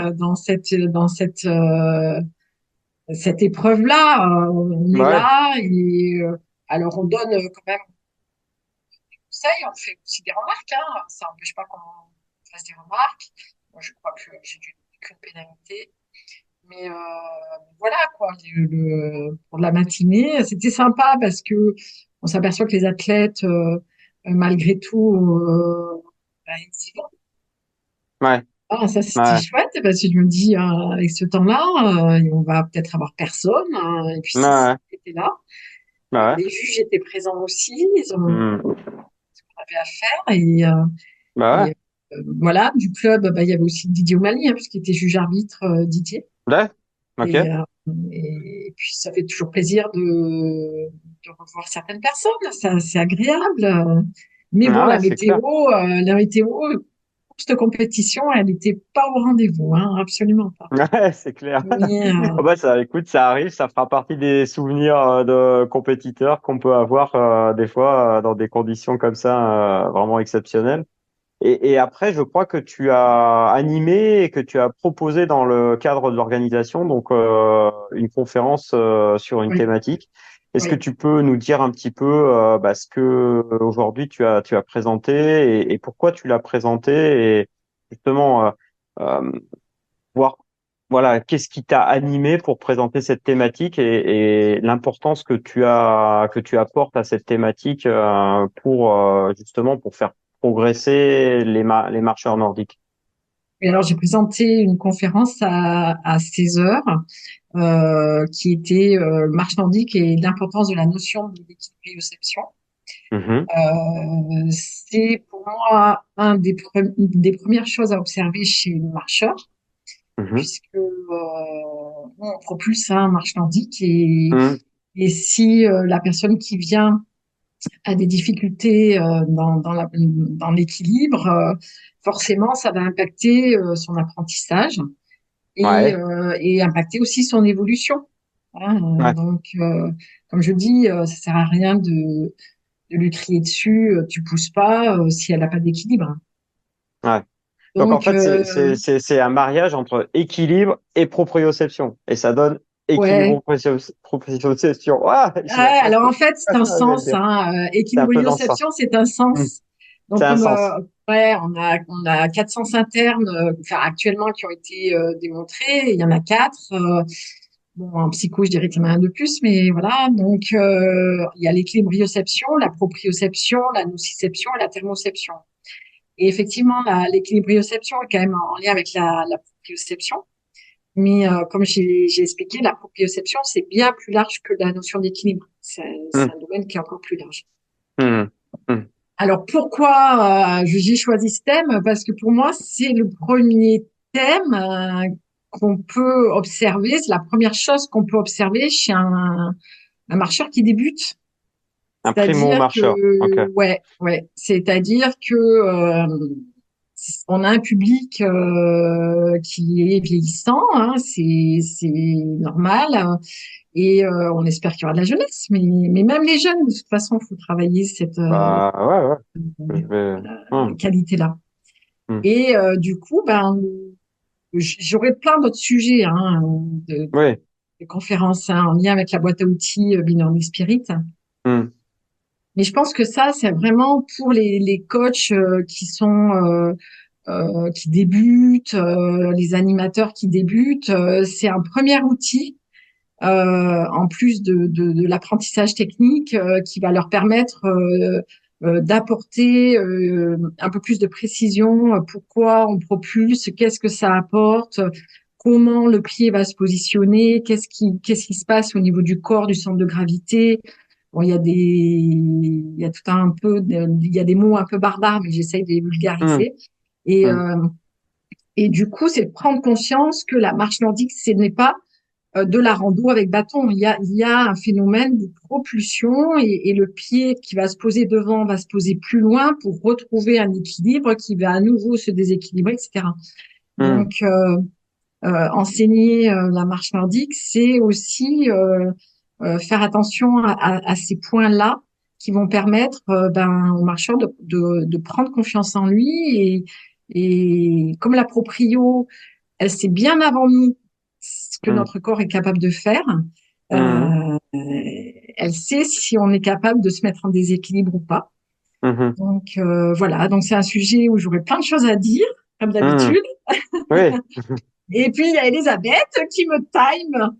cette épreuve-là. On est bah ouais. là et alors on donne quand même des conseils, on fait aussi des remarques, hein. Ça n'empêche pas qu'on fasse des remarques. Moi, je crois que j'ai dû qu'une pénalité. Mais voilà quoi, pour la matinée, c'était sympa parce que on s'aperçoit que les athlètes, malgré tout, ils y vont. Ouais, Ah, ça, c'était ouais, chouette parce que je me dis, avec ce temps-là, on va peut-être avoir personne, hein. Et puis, si ouais, c'était là, ouais, les juges étaient présents aussi, ils ont hmm, avait à faire. Et ouais, voilà, du club, bah, il y avait aussi Didier O'Malley, hein, puisqu'il était juge arbitre, Didier. ouais, ok, Et, euh, et puis, ça fait toujours plaisir de revoir certaines personnes. Ça, c'est agréable. Mais bon, ouais, c'est clair. la météo, pour cette compétition, elle n'était pas au rendez-vous, hein, absolument pas. Ouais, c'est clair. Mais, Oh bah ça, écoute, ça arrive, ça fera partie des souvenirs de compétiteurs qu'on peut avoir des fois dans des conditions comme ça vraiment exceptionnelles. Et après, je crois que tu as animé et que tu as proposé dans le cadre de l'organisation donc une conférence sur une oui, thématique. Est-ce que oui. tu peux nous dire un petit peu ce que aujourd'hui tu as présenté et pourquoi tu l'as présenté et justement euh, voir voilà qu'est-ce qui t'a animé pour présenter cette thématique et l'importance que tu apportes à cette thématique pour justement pour faire progresser les marcheurs nordiques. Et alors, j'ai présenté une conférence à 16 heures, qui était marche nordique et l'importance de la notion de l'équilibrioception. Mhm, C'est pour moi des premières choses à observer chez le marcheur, mhm, puisque on propulse un marche nordique mhm. et si la personne qui vient a des difficultés dans l'équilibre, forcément, ça va impacter son apprentissage Ouais, et impacter aussi son évolution. Hein. ouais, Donc, comme je dis, ça sert à rien de lui crier dessus, tu pousses pas si elle n'a pas d'équilibre. ouais. Donc en Donc, fait, c'est un mariage entre équilibre et proprioception. Et ça donne ouais. équilibre-proprioception. Ah, j'ai Ouais, alors en l'impression fait, c'est un que je vais le sens, dire. hein. C'est un peu dans ça. Équilibrioception, c'est un Hmm. sens. C'est Donc, un sens. ouais, on a 4 sens internes, enfin, actuellement, qui ont été démontrés. Il y en a 4. Bon, en psycho, je dirais qu'il y en a un de plus, mais voilà. Donc, il y a l'équilibrioception, la proprioception, la nociception et la thermoception. Et effectivement, l'équilibrioception est quand même en lien avec la proprioception. Mais comme j'ai expliqué, la proprioception, c'est bien plus large que la notion d'équilibre. C'est Hmm, un domaine qui est encore plus large. hmm, hmm, Alors pourquoi j'ai choisi ce thème? Parce que pour moi, c'est le premier thème qu'on peut observer. C'est la première chose qu'on peut observer chez un marcheur qui débute. Un C'est-à-dire primo-marcheur. Ok. que, ouais, c'est-à-dire que on a un public qui est vieillissant, hein, c'est normal, et on espère qu'il y aura de la jeunesse, mais même les jeunes, de toute façon, il faut travailler cette Bah ouais, ouais. Je vais. Hmm, qualité-là. hmm. Et du coup, ben, j'aurais plein d'autres sujets, hein, Oui. de conférences, hein, en lien avec la boîte à outils Binary Spirit. Hmm, Mais je pense que ça, c'est vraiment pour les coachs qui débutent, les animateurs qui débutent. C'est un premier outil, en plus de l'apprentissage technique, qui va leur permettre d'apporter un peu plus de précision. Pourquoi on propulse, qu'est-ce que ça apporte, comment le pied va se positionner, qu'est-ce qui se passe au niveau du corps, du centre de gravité. Bon, il y a tout un peu, il y a des mots un peu barbares, mais j'essaye de les hmm, vulgariser. Et, hmm, euh, et du coup, c'est de prendre conscience que la marche nordique, ce n'est pas de la rando avec bâton. Il y a un phénomène de propulsion et le pied qui va se poser devant va se poser plus loin pour retrouver un équilibre qui va à nouveau se déséquilibrer, etc. hmm, Donc, enseigner la marche nordique, c'est aussi faire attention à ces points-là qui vont permettre au marcheur de prendre confiance en lui et comme la proprio, elle sait bien avant nous ce que hmm, notre corps est capable de faire. hmm, Elle sait si on est capable de se mettre en déséquilibre ou pas. hmm, hmm, Donc voilà, donc c'est un sujet où j'aurais plein de choses à dire, comme hmm. d'habitude. Oui. Et puis, il y a Elisabeth qui me time.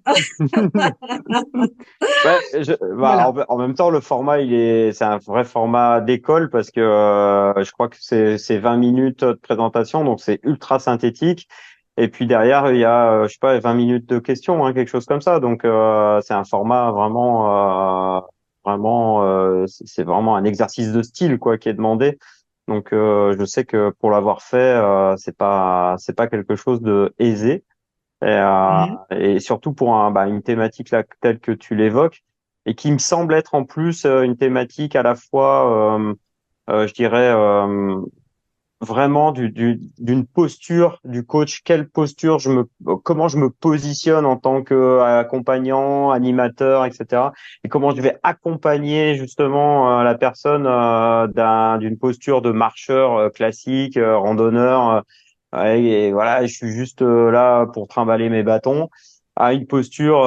Ouais, Voilà. en même temps, le format, c'est un vrai format d'école parce que je crois que c'est 20 minutes de présentation, donc c'est ultra synthétique. Et puis derrière, il y a, je sais pas, 20 minutes de questions, hein, quelque chose comme ça. Donc c'est un format c'est vraiment un exercice de style quoi qui est demandé. Donc je sais que pour l'avoir fait, c'est pas quelque chose de aisé. Ouais. Et surtout pour une thématique là, telle que tu l'évoques, et qui me semble être en plus une thématique à la fois, je dirais, vraiment d'une posture du coach, comment je me positionne en tant qu'accompagnant, animateur, etc. Et comment je vais accompagner justement la personne d'une posture de marcheur classique, randonneur. Ouais, et voilà, je suis juste là pour trimballer mes bâtons, à une posture,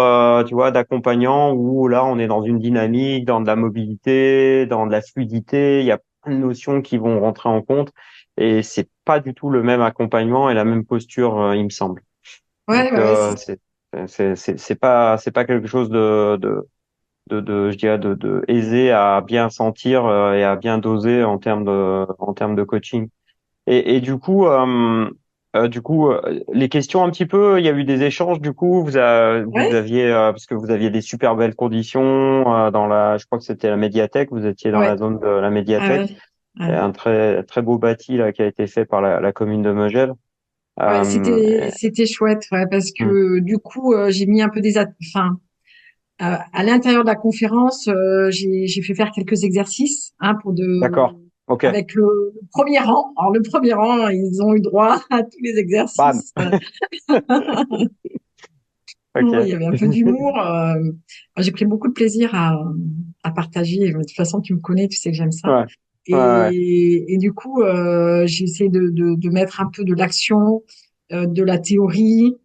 tu vois, d'accompagnant où là, on est dans une dynamique, dans de la mobilité, dans de la fluidité. Il y a plein de notions qui vont rentrer en compte et c'est pas du tout le même accompagnement et la même posture, il me semble. Ouais, Donc, ouais, ouais, c'est pas quelque chose je dirais, de aisé à bien sentir et à bien doser en termes de coaching. Et du coup, les questions un petit peu, il y a eu des échanges. Du coup, vous ouais, aviez, parce que vous aviez des super belles conditions je crois que c'était la médiathèque. Vous étiez dans la ouais, zone de la ah médiathèque. ouais, Il y ouais. a un très très beau bâti là qui a été fait par la commune de Megève. Ouais, Euh, c'était chouette, ouais, parce hmm. que du coup, j'ai mis un peu enfin, à l'intérieur de la conférence, j'ai fait faire quelques exercices, hein, D'accord. Ok. avec le premier rang. Alors, le premier rang, ils ont eu droit à tous les Bam. exercices. Bon, il Ok. y avait un peu d'humour. J'ai pris beaucoup de plaisir à partager. De toute façon, tu me connais, tu sais que j'aime ça. Ouais. Ouais. Ouais. Et du coup, j'ai essayé de mettre un peu de l'action, de la théorie,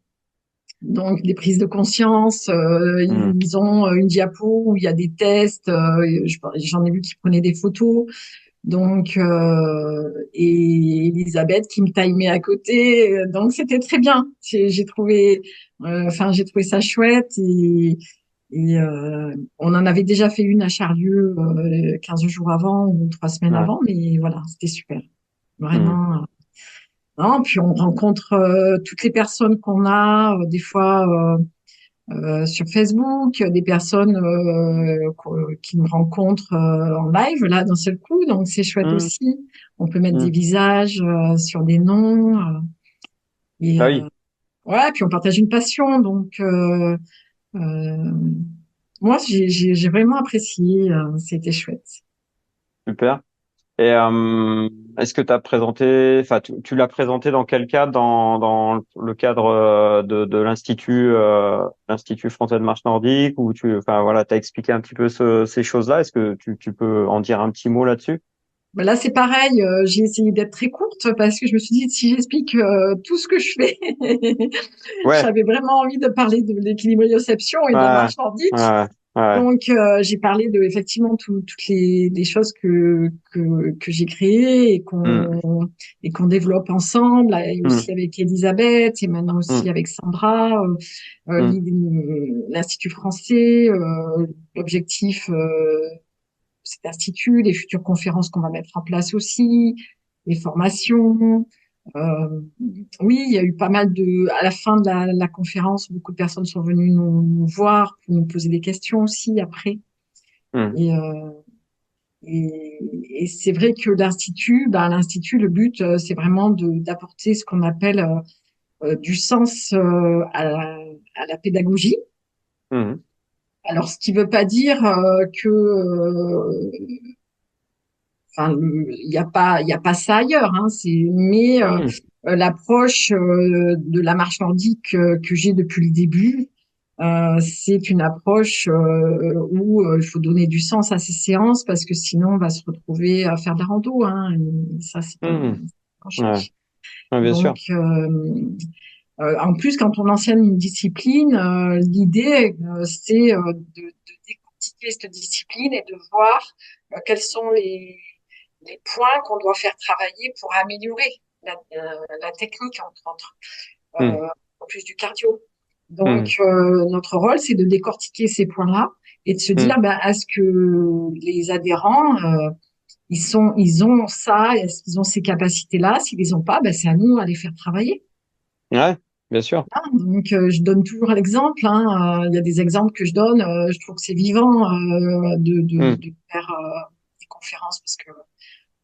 donc des prises de conscience. Hmm. Ils ont une diapo où il y a des tests. J'en ai vu qui prenaient des photos. Donc, et Elisabeth qui me timait à côté. Donc, c'était très bien. J'ai trouvé ça chouette. On en avait déjà fait une à Charlieu 15 jours avant ou 3 semaines Ouais. avant, mais voilà, c'était super. Hmm. Vraiment. Non, puis on rencontre toutes les personnes qu'on a, des fois sur Facebook, des personnes qui nous rencontrent en live là d'un seul coup, donc c'est chouette Hmm. aussi. On peut mettre des Hmm. visages sur des noms et Bah oui. ouais, puis on partage une passion, donc euh, moi j'ai vraiment apprécié, c'était chouette. Super. Et est-ce que tu as présenté, enfin, tu l'as présenté dans quel cadre, dans le cadre de l'Institut français de marche nordique, ou enfin voilà, t'as expliqué un petit peu ces choses-là. Est-ce que tu peux en dire un petit mot là-dessus? Ben là, c'est pareil, j'ai essayé d'être très courte parce que je me suis dit, si j'explique tout ce que je fais, Ouais, j'avais vraiment envie de parler de l'équilibrioception et de la ouais, marche nordique. ouais, ouais. Donc, j'ai parlé de effectivement toutes les choses que j'ai créées Hmm, et qu'on développe ensemble, et hmm, aussi avec Elisabeth et maintenant aussi hmm, avec Sandra, hmm, l'Institut français, l'objectif cet institut, les futures conférences qu'on va mettre en place aussi, les formations. Euh, oui, il y a eu pas mal à la fin de la conférence, beaucoup de personnes sont venues nous voir pour nous poser des questions aussi après. hmm, Et, et c'est vrai que l'institut, le but, c'est vraiment d'apporter ce qu'on appelle du sens à la pédagogie. hmm, Alors, ce qui veut pas dire que enfin, il y a pas ça ailleurs, hein. Mais hmm, l'approche de la marche nordique que j'ai depuis le début, c'est une approche où il faut donner du sens à ces séances parce que sinon on va se retrouver à faire de la rando, hein. Et ça, c'est pas hmm. ce qu'on Ouais, cherche. ouais, bien Donc, sûr. en plus, quand on enseigne une discipline, l'idée, c'est de décortiquer cette discipline et de voir quels sont les points qu'on doit faire travailler pour améliorer la technique, entre autres. Hmm, Euh, plus du cardio. Hmm. Donc, notre rôle, c'est de décortiquer ces points-là et de se Hmm. dire, ben, est-ce que les adhérents, ils ont ça, est-ce qu'ils ont ces capacités-là? S'ils les ont pas, ben, c'est à nous à les faire travailler. Ouais, bien sûr. Donc, je donne toujours l'exemple, hein. Il y a des exemples que je donne. Je trouve que c'est vivant Hmm. de faire des conférences parce que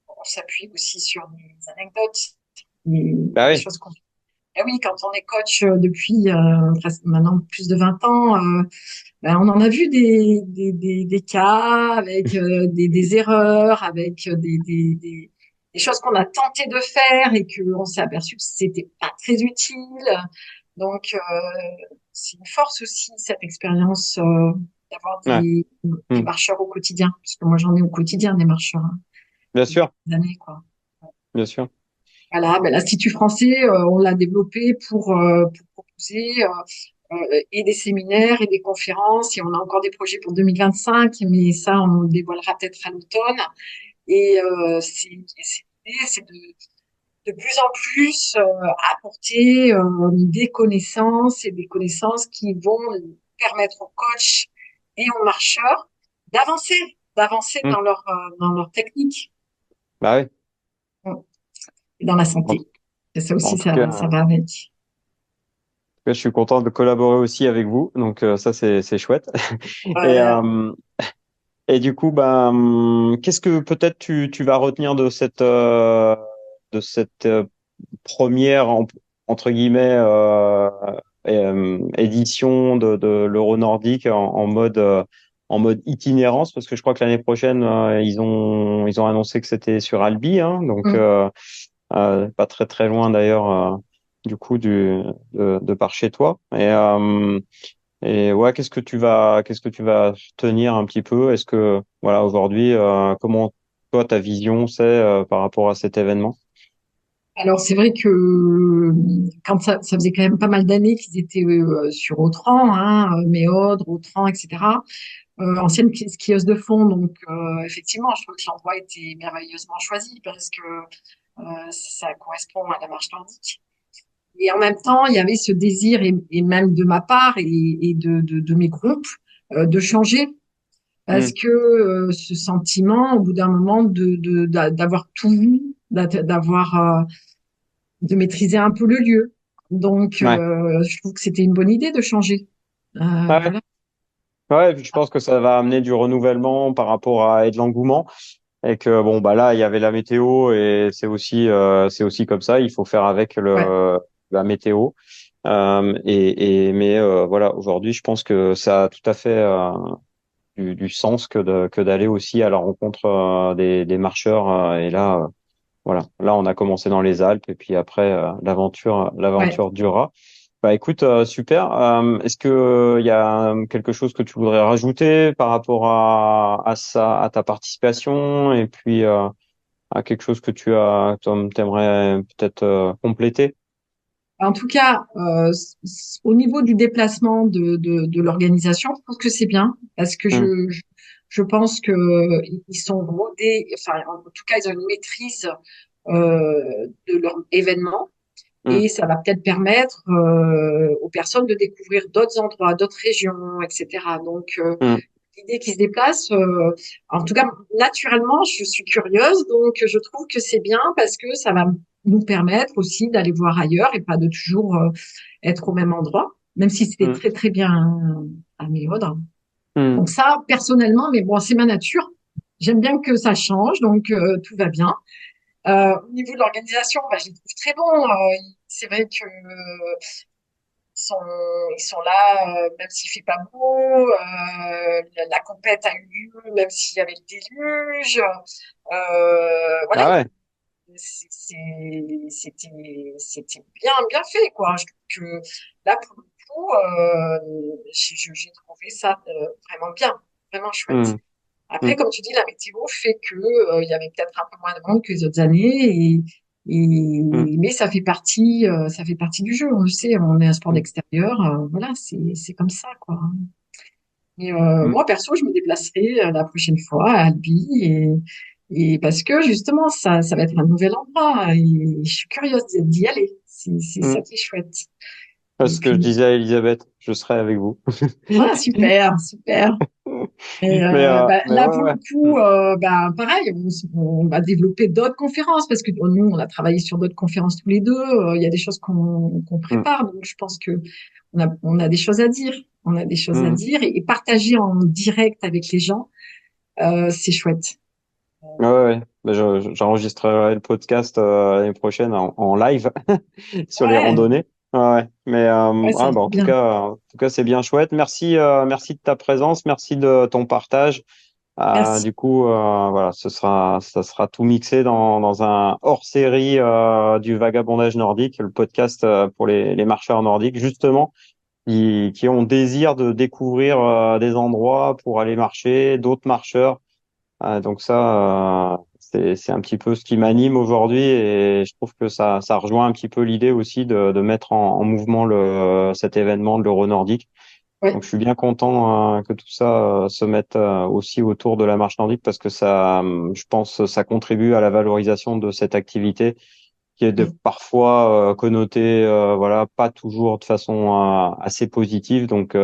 on s'appuie aussi sur des anecdotes, Bah des oui. choses qu'on. Eh oui, quand on est coach depuis maintenant plus de 20 ans, ben, on en a vu des cas avec des erreurs, avec des choses qu'on a tenté de faire et qu'on s'est aperçu que c'était pas très utile. Donc, c'est une force aussi, cette expérience, d'avoir Ouais. des Hmm. marcheurs au quotidien. Parce que moi, j'en ai au quotidien des marcheurs, hein, Bien depuis sûr, des années, quoi. bien sûr. Voilà, ben, l'Institut français, on l'a développé pour proposer et des séminaires et des conférences. Et on a encore des projets pour 2025, mais ça, on le dévoilera peut-être à l'automne. Et l'idée, c'est de plus en plus apporter des connaissances et des connaissances qui vont permettre aux coachs et aux marcheurs d'avancer, d'avancer Hmm. dans leur technique Bah oui. et dans la En, santé. Et ça en aussi, tout cas, ça va avec. je suis content de collaborer aussi avec vous, donc ça c'est chouette. Et Ouais. et du coup, qu'est-ce que peut-être tu vas retenir de cette première entre guillemets édition de l'Euro nordique en mode itinérance, parce que je crois que l'année prochaine ils ont annoncé que c'était sur Albi, hein, donc Mm. pas très très loin d'ailleurs du coup de par chez toi. Et ouais, qu'est-ce que tu vas tenir un petit peu? Est-ce que voilà aujourd'hui comment toi ta vision c'est par rapport à cet événement? Alors, c'est vrai que quand ça faisait quand même pas mal d'années qu'ils étaient sur Autran, hein, Méodre, Autran, etc. Ancienne skieuse de fond, donc effectivement, je trouve que l'endroit était merveilleusement choisi parce que ça correspond à la marche nordique. Et en même temps, il y avait ce désir, et même de ma part et de mes groupes, de changer. Parce Hmm. que ce sentiment, au bout d'un moment, d'avoir tout vu, de maîtriser un peu le lieu. Donc, Ouais. je trouve que c'était une bonne idée de changer. Ouais. Voilà. Ouais, et puis je pense que ça va amener du renouvellement par rapport à et de l'engouement et que bon bah là il y avait la météo et c'est aussi comme ça, il faut faire avec Ouais. le la météo. Mais voilà, aujourd'hui je pense que ça a tout à fait du sens que d'aller aussi à la rencontre des marcheurs et là voilà, là on a commencé dans les Alpes et puis après Ouais. l'aventure durera. Bah écoute, super. Est-ce que il y a quelque chose que tu voudrais rajouter par rapport à ça, à ta participation, et puis à quelque chose que t'aimerais peut-être compléter? En tout cas, au niveau du déplacement de l'organisation, je pense que c'est bien parce que Hmm, je pense que ils sont rodés, enfin, en tout cas, ils ont une maîtrise de leur événement hmm, et ça va peut-être permettre aux personnes de découvrir d'autres endroits, d'autres régions, etc. Donc, hmm, l'idée qu'ils se déplacent, en tout cas, naturellement, je suis curieuse, donc je trouve que c'est bien parce que ça va nous permettre aussi d'aller voir ailleurs et pas de toujours être au même endroit, même si c'était hmm, très très bien à Méodre. hmm. Donc ça, personnellement, mais bon, c'est ma nature. J'aime bien que ça change, donc tout va bien. Au niveau de l'organisation, bah, je les trouve très bons. C'est vrai que sont, ils sont là, même s'il fait pas beau. La compète a eu lieu, même s'il y avait le déluge. Voilà, Ah ouais, c'était bien fait, quoi. Je trouve que là, pour le coup, j'ai trouvé ça vraiment bien, vraiment chouette. hmm, Après, hmm, comme tu dis, la météo fait que il y avait peut-être un peu moins de monde que les autres années, hmm, mais ça fait partie du jeu. On le sait, on est un sport hmm, d'extérieur, voilà, c'est comme ça, quoi. Et hmm. moi, perso, je me déplacerai la prochaine fois à Albi et parce que justement, ça va être un nouvel endroit et je suis curieuse d'y aller. C'est Hmm. ça qui est chouette. Ce Et que je puis, disais à Elisabeth, je serai avec vous. ah, super, super. Et Mais là, ouais, pour le ouais. coup, pareil, on va développer d'autres conférences parce que nous, on a travaillé sur d'autres conférences tous les deux. Il y a des choses qu'on Mm, prépare, donc je pense que on a des choses à dire. On a des choses à mm. dire et partager en direct avec les gens, c'est chouette. Ouais, ouais. Bah, j'enregistrerai le podcast l'année prochaine en live sur les Ouais, randonnées. Ouais, ouais. Mais ouais, ça ouais, va bah, être bien. en tout cas, c'est bien chouette. Merci, merci de ta présence, merci de ton partage. Merci. Du coup, voilà, ça sera tout mixé dans un hors-série du vagabondage nordique, le podcast pour les marcheurs nordiques, justement, qui ont désir de découvrir des endroits pour aller marcher, d'autres marcheurs. Donc ça, c'est un petit peu ce qui m'anime aujourd'hui et je trouve que ça rejoint un petit peu l'idée aussi de mettre en mouvement cet événement de l'Euro nordique. Ouais. Donc je suis bien content que tout ça se mette aussi autour de la marche nordique parce que ça, je pense, ça contribue à la valorisation de cette activité qui est Mm. parfois connotée, voilà, pas toujours de façon assez positive. Donc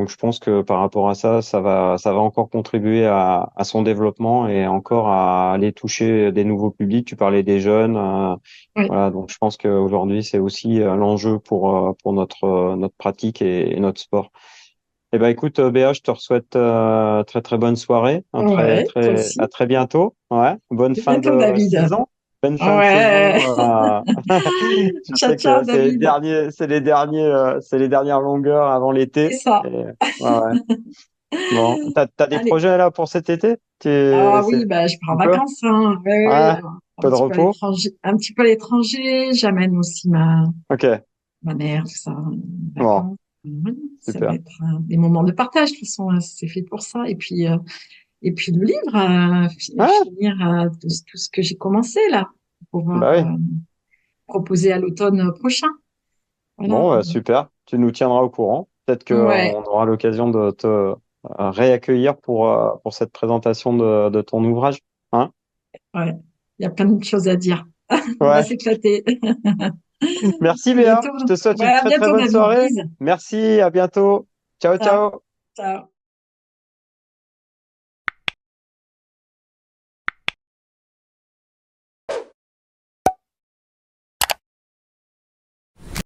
je pense que par rapport à ça, ça va encore contribuer à son développement et encore à aller toucher des nouveaux publics. Tu parlais des jeunes, Ouais. voilà. Donc je pense qu'aujourd'hui c'est aussi l'enjeu pour notre pratique et notre sport. Eh ben écoute, Béa, je te souhaite très très bonne soirée, Ouais, toi aussi. à très bientôt. Ouais, bonne À fin bientôt, de David. saison. Bonne fin de Ouais. saison. Je Ciao, sais ciao, que David. c'est les dernières longueurs avant C'est l'été. ça. Ouais, ouais. Bon, t'as des Allez. projets là pour cet été? Ah oui, C'est je pars en un peu? vacances, hein. Ouais, ouais, Ouais, ouais. peu de repos. Un petit peu à l'étranger. J'amène aussi Ok, ma mère, tout ça, en bon, vacances. Voilà. Ça va super. être des moments de partage. De toute façon, c'est fait pour ça. Et puis le livre, Ah, finir tout ce que j'ai commencé là, pour pouvoir bah oui. proposer à l'automne prochain. Voilà. Bon, bah, super. Tu nous tiendras au courant. Peut-être Ouais, qu'on aura l'occasion de te réaccueillir pour cette présentation de ton ouvrage. Hein? ouais. Il y a plein de choses à dire. On va Ouais. s'éclater. Merci À Béa. bientôt. Je te souhaite Ouais, une à très très bientôt, bonne David. soirée. Bise. Merci, à bientôt. Ciao, Ciao. ciao. Ciao.